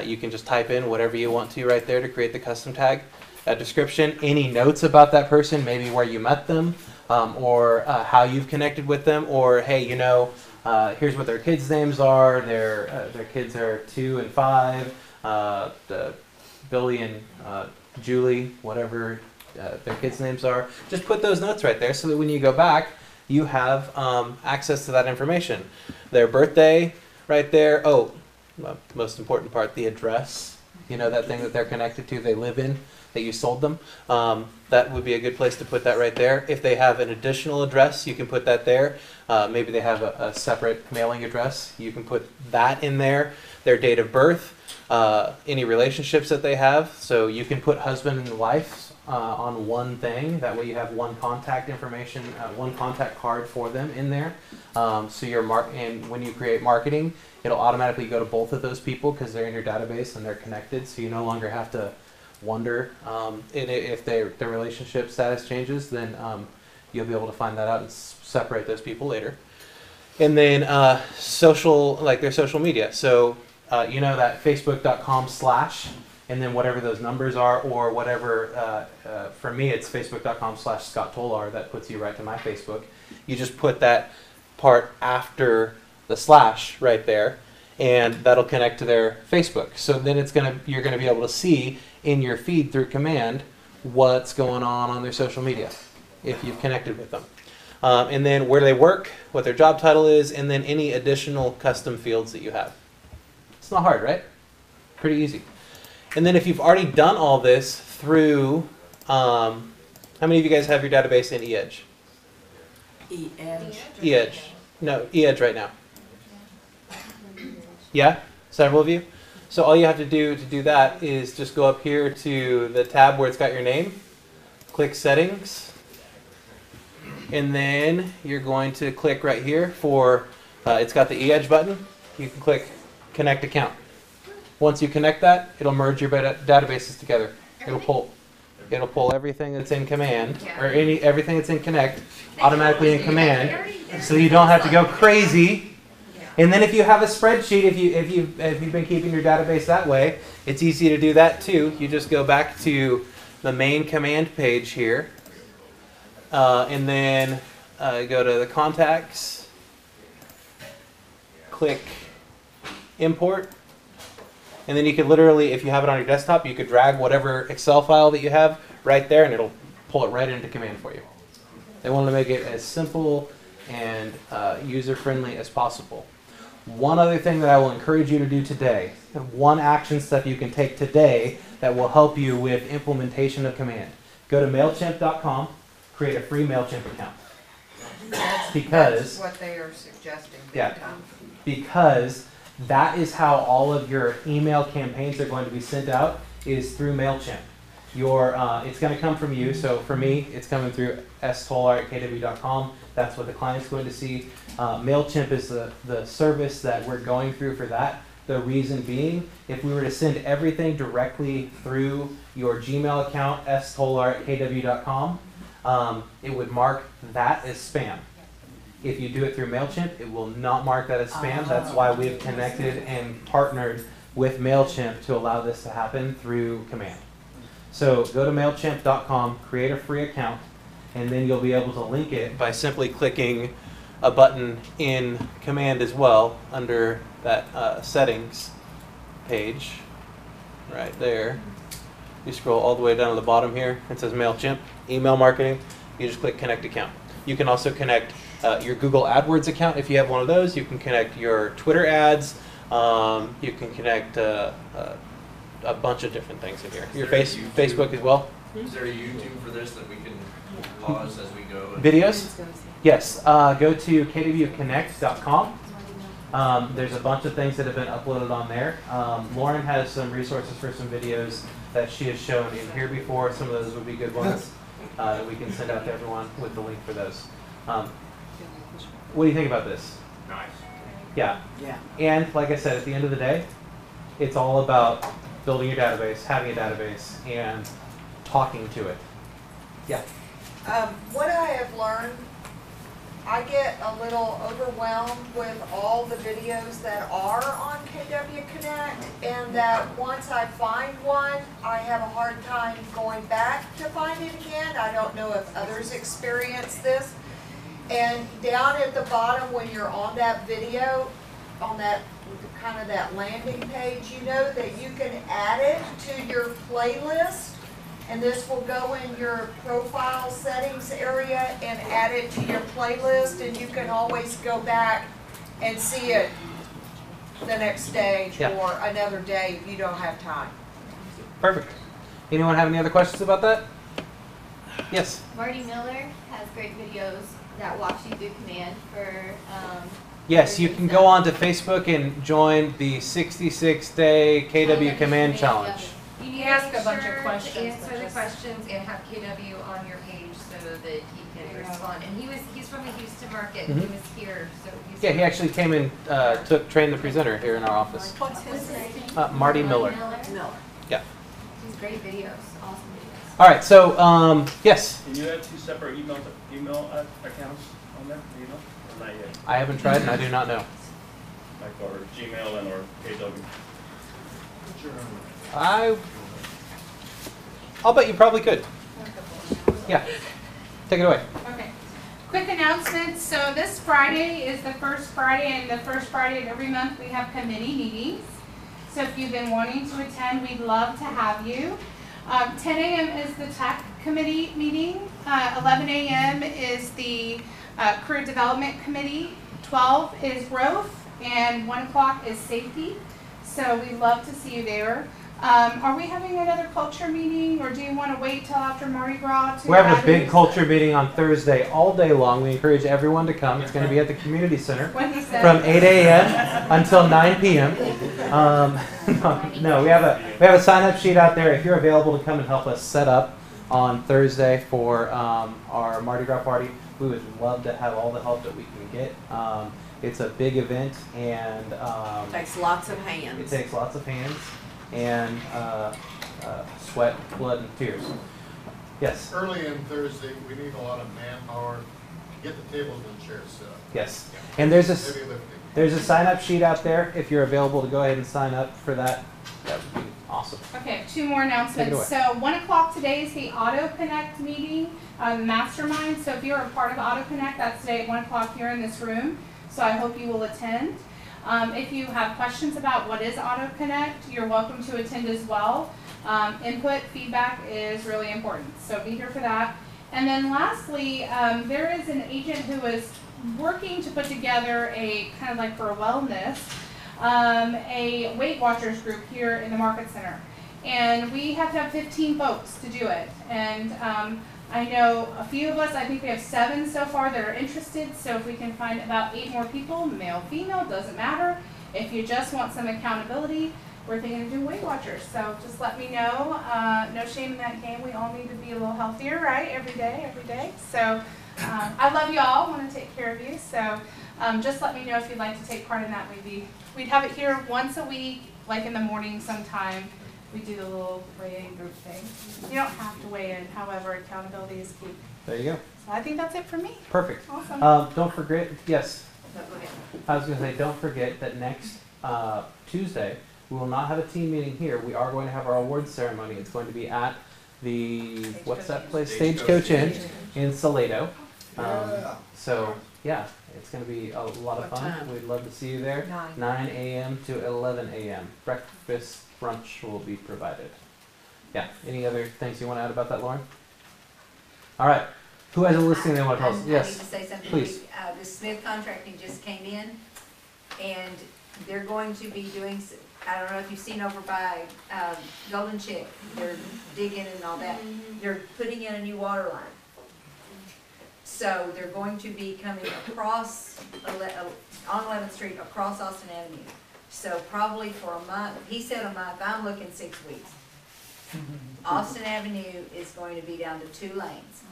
You can just type in whatever you want to right there to create the custom tag. Description, any notes about that person, maybe where you met them, or how you've connected with them, or hey, you know, here's what their kids' names are. Their kids are 2 and 5. Billy and Julie, whatever their kids' names are. Just put those notes right there so that when you go back, you have access to that information. Their birthday right there. Oh, most important part, the address you know, that thing that they're connected to, they live in, that you sold them. That would be a good place to put that right there. If they have an additional address, you can put that there. Maybe they have a separate mailing address. You can put that in there. Their date of birth, any relationships that they have. So you can put husband and wife on one thing. That way you have one contact information, one contact card for them in there. So your and when you create marketing, it'll automatically go to both of those people because they're in your database and they're connected. So you no longer have to wonder if their relationship status changes. Then you'll be able to find that out and separate those people later. And then social, like their social media. So you know that facebook.com/ and then whatever those numbers are, or whatever, for me it's facebook.com/ Scott Tolar. That puts you right to my Facebook. You just put that part after the slash right there, and that'll connect to their Facebook. So then you're gonna be able to see in your feed through command what's going on their social media if you've connected with them. And then where they work, what their job title is, and then any additional custom fields that you have. It's not hard, right? Pretty easy. And then if you've already done all this through, how many of you guys have your database in eEdge? eEdge. eEdge. No, eEdge right now. Yeah? Several of you? So all you have to do that is just go up here to the tab where it's got your name, click Settings, and then you're going to click right here for, it's got the eEdge button. You can click Connect Account. Once you connect that, it'll merge your databases together. It'll pull everything that's in command, or everything that's in Connect, automatically in command, so you don't have to go crazy. And then if you have a spreadsheet, if you've been keeping your database that way, it's easy to do that too. You just go back to the main command page here, and then go to the contacts, click import, and then you could literally, if you have it on your desktop, you could drag whatever Excel file that you have right there, and it'll pull it right into command for you. They want to make it as simple and user-friendly as possible. One other thing that I will encourage you to do today, one action step you can take today that will help you with implementation of command. Go to MailChimp.com, create a free MailChimp account. That's what they are suggesting. Yeah, because that is how all of your email campaigns are going to be sent out, is through MailChimp. It's going to come from you. So for me, it's coming through stolar@kw.com. That's what the client's going to see. MailChimp is the service that we're going through for that. The reason being, if we were to send everything directly through your Gmail account, stolar@kw.com, it would mark that as spam. If you do it through MailChimp, it will not mark that as spam. That's why we've connected and partnered with MailChimp to allow this to happen through command. So go to MailChimp.com, create a free account, and then you'll be able to link it by simply clicking a button in command as well under that settings page right there. You scroll all the way down to the bottom here. It says MailChimp, email marketing. You just click connect account. You can also connect your Google AdWords account if you have one of those. You can connect your Twitter ads. You can connect a bunch of different things in here. Your Facebook as well. Is there a YouTube for this that we can pause as we go? Videos? Yes. Go to kwconnect.com. There's a bunch of things that have been uploaded on there. Lauren has some resources for some videos that she has shown in here before. Some of those would be good ones that we can send out to everyone with the link for those. What do you think about this? Nice. Yeah. And like I said, at the end of the day, it's all about building your database, having a database, and talking to it. Yeah. What I have learned, I get a little overwhelmed with all the videos that are on KW Connect, and that once I find one, I have a hard time going back to find it again. I don't know if others experience this. And down at the bottom, when you're on that video, on that kind of that landing page, you know that you can add it to your playlist, and this will go in your profile settings area and add it to your playlist, and you can always go back and see it the next day or another day if you don't have time. Perfect. Anyone have any other questions about that? Yes. Marty Miller has great videos that walks you through command for. Yes, you can go on to Facebook and join the 66-day KW Command Challenge. You need Ask to make a bunch of sure questions, to answer but the just- questions and have KW on your page so that he can respond. And he's from the Houston market. Mhm. He was here, so he's. Yeah, he actually came and trained the presenter here in our office. What's his name? Marty Miller. Yeah. He's great videos, awesome videos. All right. So yes, Can you add two separate email accounts on there? Do you know? Or not yet? I haven't tried and I do not know. Like or Gmail and or KW. I'll bet you probably could. Yeah. Take it away. Okay. Quick announcement. So this Friday is the first Friday, and the first Friday of every month we have committee meetings. So if you've been wanting to attend, we'd love to have you. 10 a.m. is the tech committee meeting. 11 a.m. is the career development committee. 12 is growth, and 1 o'clock is safety. So we'd love to see you there. Are we having another culture meeting, or do you want to wait till after Mardi Gras? We're having a big culture meeting on Thursday all day long. We encourage everyone to come. It's going to be at the community center from 8 a.m. until 9 p.m. No, we have a sign-up sheet out there. If you're available to come and help us set up on Thursday for our Mardi Gras party, we would love to have all the help that we can get. It's a big event, and Takes lots of hands. it takes lots of hands and sweat, blood, and tears. Yes. Early in Thursday, we need a lot of manpower to get the tables and chairs set up. Yes. And there's Heavy lifting. a sign-up sheet out there. If you're available to go ahead and sign up for that, that would be awesome. Okay, 2 more announcements. away. So 1 o'clock today is the Auto Connect meeting, mastermind. So if you're a part of Auto Connect, that's today at 1 o'clock here in this room. So I hope you will attend. If you have questions about what is Auto Connect, you're welcome to attend as well. Input, feedback is really important, so be here for that. And then lastly, there is an agent who is working to put together a kind of like for a wellness, a Weight Watchers group here in the Market Center. And we have to have 15 folks to do it. And I know a few of us, I think we have 7 so far that are interested, so if we can find about 8 more people, male, female, doesn't matter. If you just want some accountability, we're thinking of doing Weight Watchers, so just let me know. No shame in that game, we all need to be a little healthier, right, every day. So I love you all, want to take care of you, so just let me know if you'd like to take part in that. We'd have it here once a week, like in the morning sometime. We do the little weigh-in group thing. You don't have to weigh in, however, accountability is key. There you go. So I think that's it for me. Perfect. Awesome. Don't forget, yes. I was going to say, don't forget that next Tuesday, we will not have a team meeting here. We are going to have our awards ceremony. It's going to be at the, what's that place? Stagecoach Inn in Salado. So, yeah, it's going to be a lot of fun. We'd love to see you there. 9 a.m. to 11 a.m. Breakfast, brunch will be provided. Yeah, any other things you want to add about that, Lauren? All right. Who has a listing they want to tell us? I Yes, need to say something. please. The Smith Contracting just came in, and they're going to be doing, I don't know if you've seen over by Golden Chick, they're digging and all that. They're putting in a new water line. So they're going to be coming across, on 11th Street, across Austin Avenue. So probably for a month, he said a month, I'm looking 6 weeks. Austin Avenue is going to be down to 2 lanes.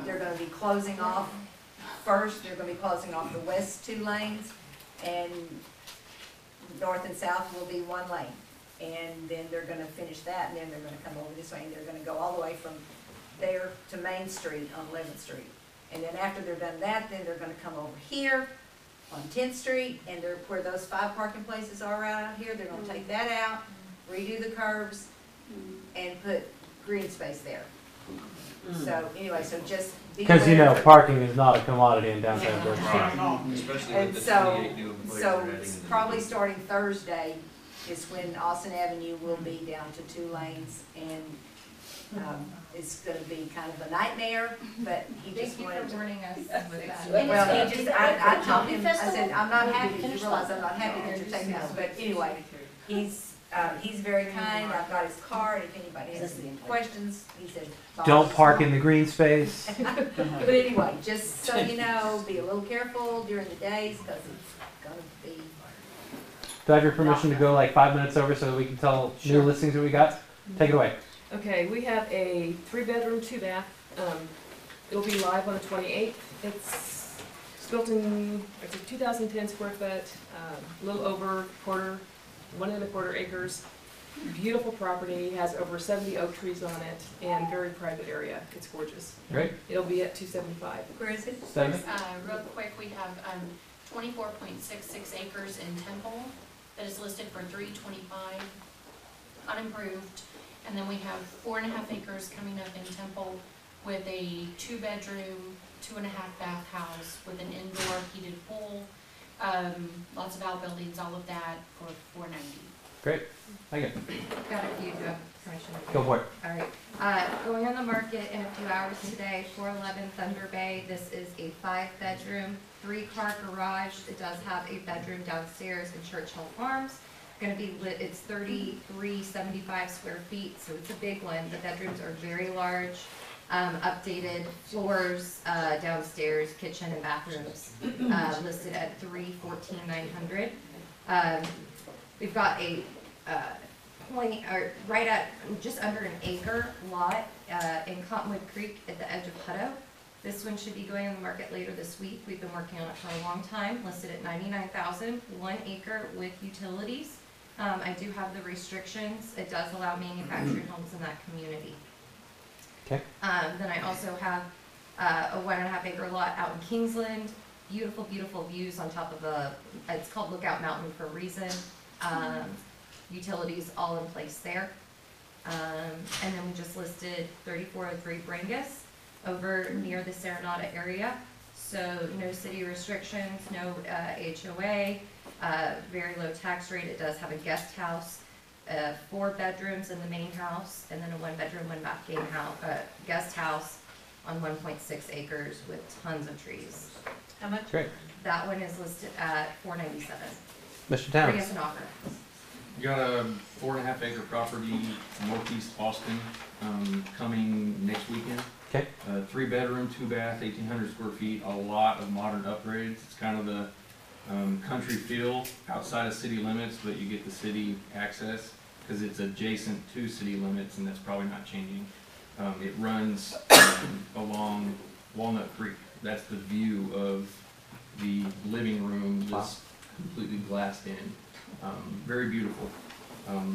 They're going to be closing off, first they're going to be closing off the west 2 lanes, and north and south will be 1 lane. And then they're going to finish that, and then they're going to come over this way, and they're going to go all the way from there to Main Street on 11th Street. And then after they're done that, then they're going to come over here on 10th Street, and they're, where those 5 parking places are right out here, they're going to take that out, redo the curbs, and put green space there. So anyway, so just be aware. Because you know, parking is not a commodity in downtown Georgia. Especially And with the 28 new so, employees so we're adding. probably starting Thursday is when Austin Avenue will be down to 2 lanes, and it's gonna be kind of a nightmare, but he just wanted to. warning us. Well, he just, I told him, I said, I'm not happy, you realize I'm not happy that you're taking this, but anyway, he's, He's very kind, I've got his card, if anybody has any questions, he said. Don't park in the green space. But anyway, just so you know, be a little careful during the days, because it's gonna be. Do I have your permission to go like 5 minutes over so that we can tell new Sure. listings that we got? Take it away. Okay, we have a 3-bedroom, 2-bath. It'll be live on the 28th. It's built in, it's a 2,010 square foot, a little over 1.25 acres. Beautiful property, has over 70 oak trees on it, and very private area. It's gorgeous. Great. It'll be at $275. Where is it? Real quick, we have 24.66 acres in Temple that is listed for $325, unimproved. And then we have 4.5 acres coming up in Temple with a 2-bedroom, 2.5-bath house with an indoor heated pool, lots of outbuildings, all of that for $490. Great. Thank you. Got a few, permission. Go for it. All right. Going on the market in a few hours today, 411 Thunder Bay. This is a 5-bedroom, 3-car garage. It does have a bedroom downstairs in Churchill Farms. Going to be lit, it's 3375 square feet, so it's a big one. The bedrooms are very large. Updated floors downstairs, kitchen and bathrooms, listed at $314,900. We've got a right at just under an acre lot in Cottonwood Creek at the edge of Hutto. This one should be going on the market later this week. We've been working on it for a long time, listed at $99,000, 1 acre with utilities. I do have the restrictions. It does allow manufactured homes in that community. Okay. Then I also have a 1.5 acre lot out in Kingsland. Beautiful, beautiful views on top of it's called Lookout Mountain for a reason. Utilities all in place there. And then we just listed 3403 Brangus over near the Serenata area. So no city restrictions, no HOA, very low tax rate. It does have a guest house, 4 bedrooms in the main house, and then a 1-bedroom, 1-bath game house, guest house on 1.6 acres with tons of trees. How much? Great. That one is listed at $497. Mr. Towns. Bring us an offer. You got a 4.5 acre property northeast Austin coming next weekend. Okay. 3-bedroom, 2-bath, 1,800 square feet, a lot of modern upgrades. It's kind of the country feel outside of city limits, but you get the city access because it's adjacent to city limits, and that's probably not changing. It runs along Walnut Creek. That's the view of the living room that's completely glassed in. Very beautiful.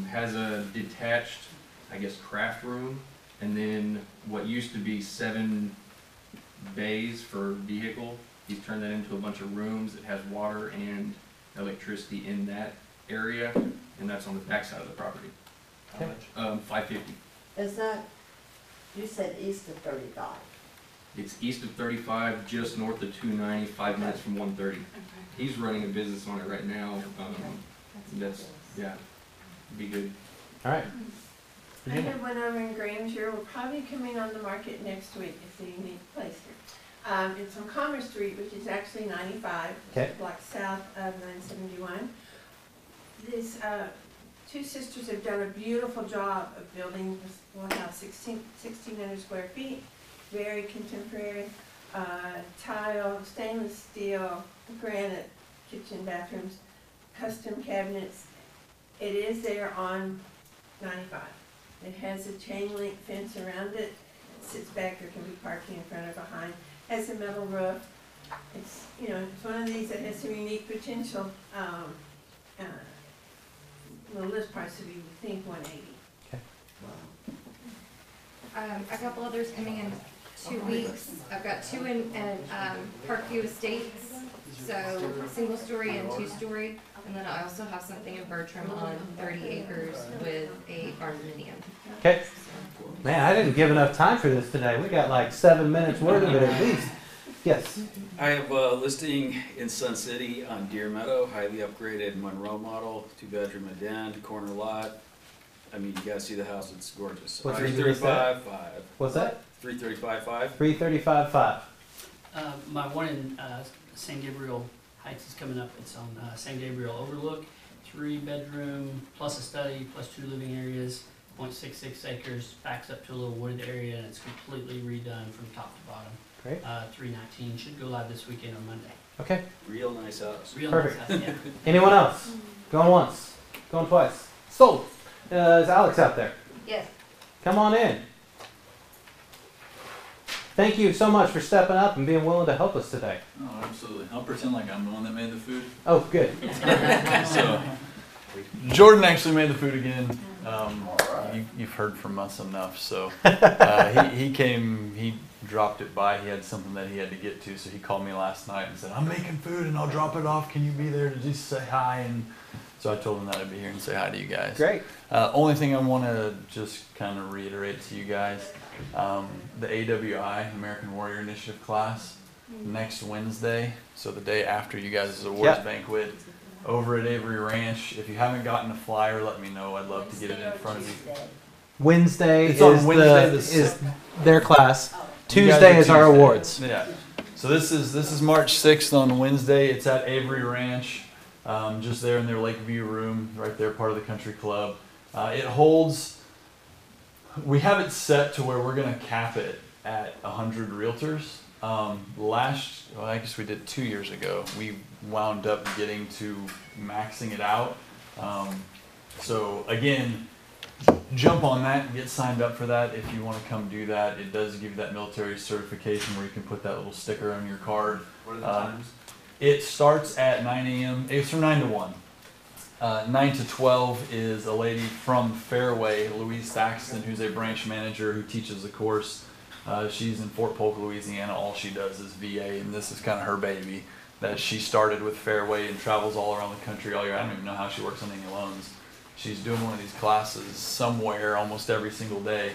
Has a detached, I guess, craft room, and then what used to be 7 bays for vehicle. He's turned that into a bunch of rooms. It has water and electricity in that area, and that's on the back side of the property. How much? $550. Is that, you said east of 35? It's east of 35, just north of 290, 5 minutes from 130. Okay. He's running a business on it right now. That's, yeah, be good. All right. I have one over in Granger, will probably coming on the market next week. It's a unique place here. It's on Commerce Street, which is actually 95, Okay. block south of 971. These 2 sisters have done a beautiful job of building this one house, 1,600 square feet, very contemporary, tile, stainless steel, granite, kitchen, bathrooms, custom cabinets. It is there on 95. It has a chain link fence around it. It sits back, there can be parking in front or behind. Has a metal roof. It's, you know, it's one of these that has some unique potential. The list price would be, we think, 180. A couple others coming in 2 weeks. I've got 2 in Parkview Estates, so single story and 2-story. And then I also have something in Bertram on 30 acres with a barn dominium. Okay. Man, I didn't give enough time for this today. We got like 7 minutes worth of it at least. Yes. I have a listing in Sun City on Deer Meadow, highly upgraded Monroe model, 2-bedroom and den, corner lot. I mean, you gotta see the house, it's gorgeous. What's 335.5. What's that? 335.5. 335.5. My one in San Gabriel Heights is coming up. It's on San Gabriel Overlook. 3-bedroom plus a study plus 2 living areas, 0.66 acres, backs up to a little wooded area, and it's completely redone from top to bottom. Great. 319 should go live this weekend on Monday. Okay. Real nice house. Real Perfect. nice house, yeah. Anyone else? Going once, going twice. Sold. Is Alex out there? Yes. Come on in. Thank you so much for stepping up and being willing to help us today. Oh, absolutely. I'll pretend like I'm the one that made the food. Oh, good. So, Jordan actually made the food again. You've heard from us enough. So he came, he dropped it by. He had something that he had to get to, so he called me last night and said, "I'm making food and I'll drop it off. Can you be there to just say hi?" And so I told him that I'd be here and say hi to you guys. Great. Only thing I want to just kind of reiterate to you guys, the AWI, American Warrior Initiative class, next Wednesday, so the day after you guys' awards banquet, over at Avery Ranch. If you haven't gotten a flyer, let me know. I'd love to get it in front of you. Wednesday It's on Wednesday is their class. You guys Tuesday are is our Tuesday. awards. Yeah. So this is March 6th on Wednesday. It's at Avery Ranch, just there in their Lakeview room, right there, part of the country club. It holds. We have it set to where we're going to cap it at 100 realtors. I guess we did 2 years ago. We wound up getting to maxing it out. So again, jump on that and get signed up for that if you want to come do that. It does give you that military certification where you can put that little sticker on your card. What are the times? It starts at 9 a.m. It's from 9 to 1. 9 to 12 is a lady from Fairway, Louise Saxton, who's a branch manager who teaches the course. She's in Fort Polk, Louisiana. All she does is VA, and this is kind of her baby. That she started with Fairway and travels all around the country all year. I don't even know how she works on any loans. She's doing one of these classes somewhere almost every single day.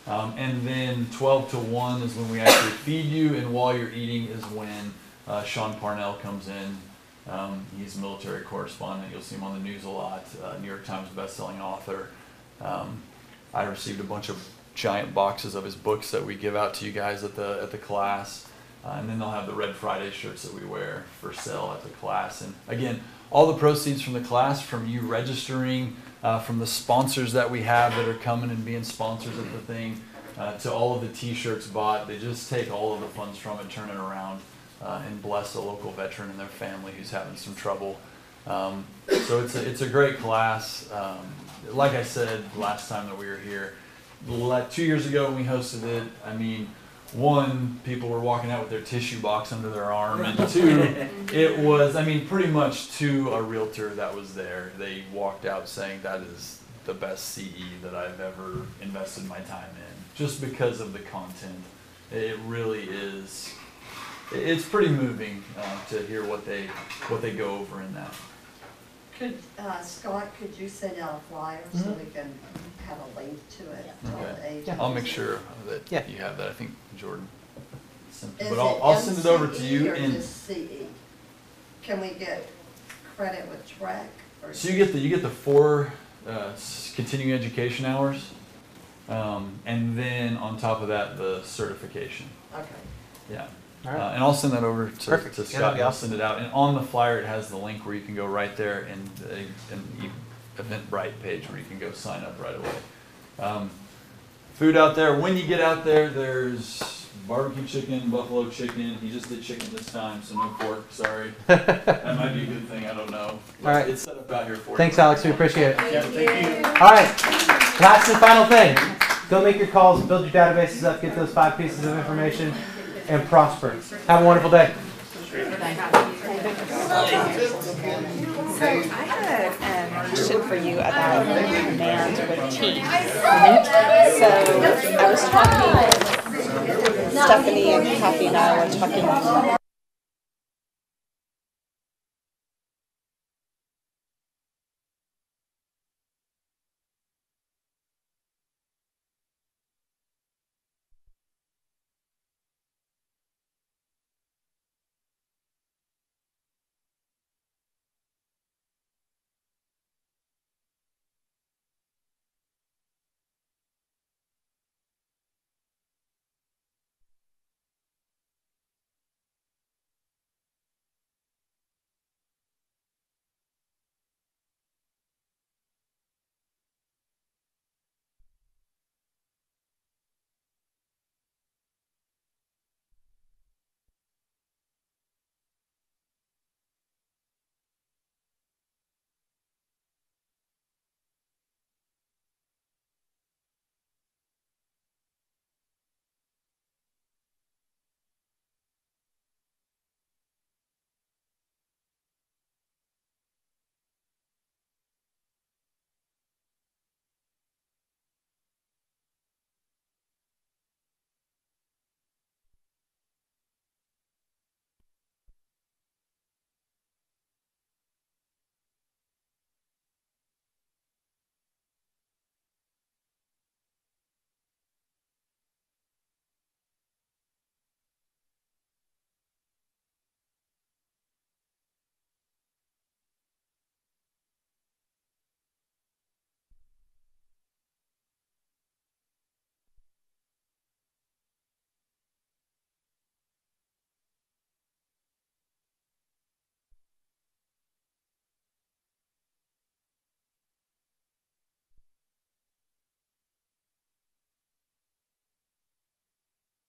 And then 12 to 1 is when we actually feed you, and while you're eating is when Sean Parnell comes in. He's a military correspondent. You'll see him on the news a lot. New York Times bestselling author. I received a bunch of giant boxes of his books that we give out to you guys at the class. And then they'll have the Red Friday shirts that we wear for sale at the class. And again, all the proceeds from the class, from you registering, from the sponsors that we have that are coming and being sponsors of the thing, to all of the t-shirts bought, they just take all of the funds from it, turn it around, and bless a local veteran and their family who's having some trouble. So it's a great class. Like I said last time that we were here, 2 years ago when we hosted it, I mean, one, people were walking out with their tissue box under their arm, and two, it was, I mean, pretty much to a realtor that was there, they walked out saying that is the best CE that I've ever invested my time in, just because of the content. It really is, it's pretty moving to hear what they go over in that. Could, Scott, could you send out a flyer so we can have a link to it? Okay. I'll make sure that you have that. I think Jordan sent it. Is But I'll send it over to MCE you. or And just CE? Can we get credit with track? Or so you get the 4 continuing education hours, and then on top of that the certification. Okay. Yeah. All right. And I'll send that over to Perfect. Scott. Yeah, that'd be I'll awesome. send it out. And on the flyer, it has the link where you can go right there, and an Eventbrite page where you can go sign up right away. Food out there. When you get out there, there's barbecue chicken, buffalo chicken. He just did chicken this time, so no pork. Sorry. That might be a good thing. I don't know. All right. It's set up out here for you. Thanks, Alex. We appreciate it. Yeah, thank you. All right. Last and final thing. Go make your calls, build your databases up, get those 5 pieces of information, and prosper. Have a wonderful day. So I had a question for you about the command with teeth. So I was talking, Stephanie and Kathy and I were talking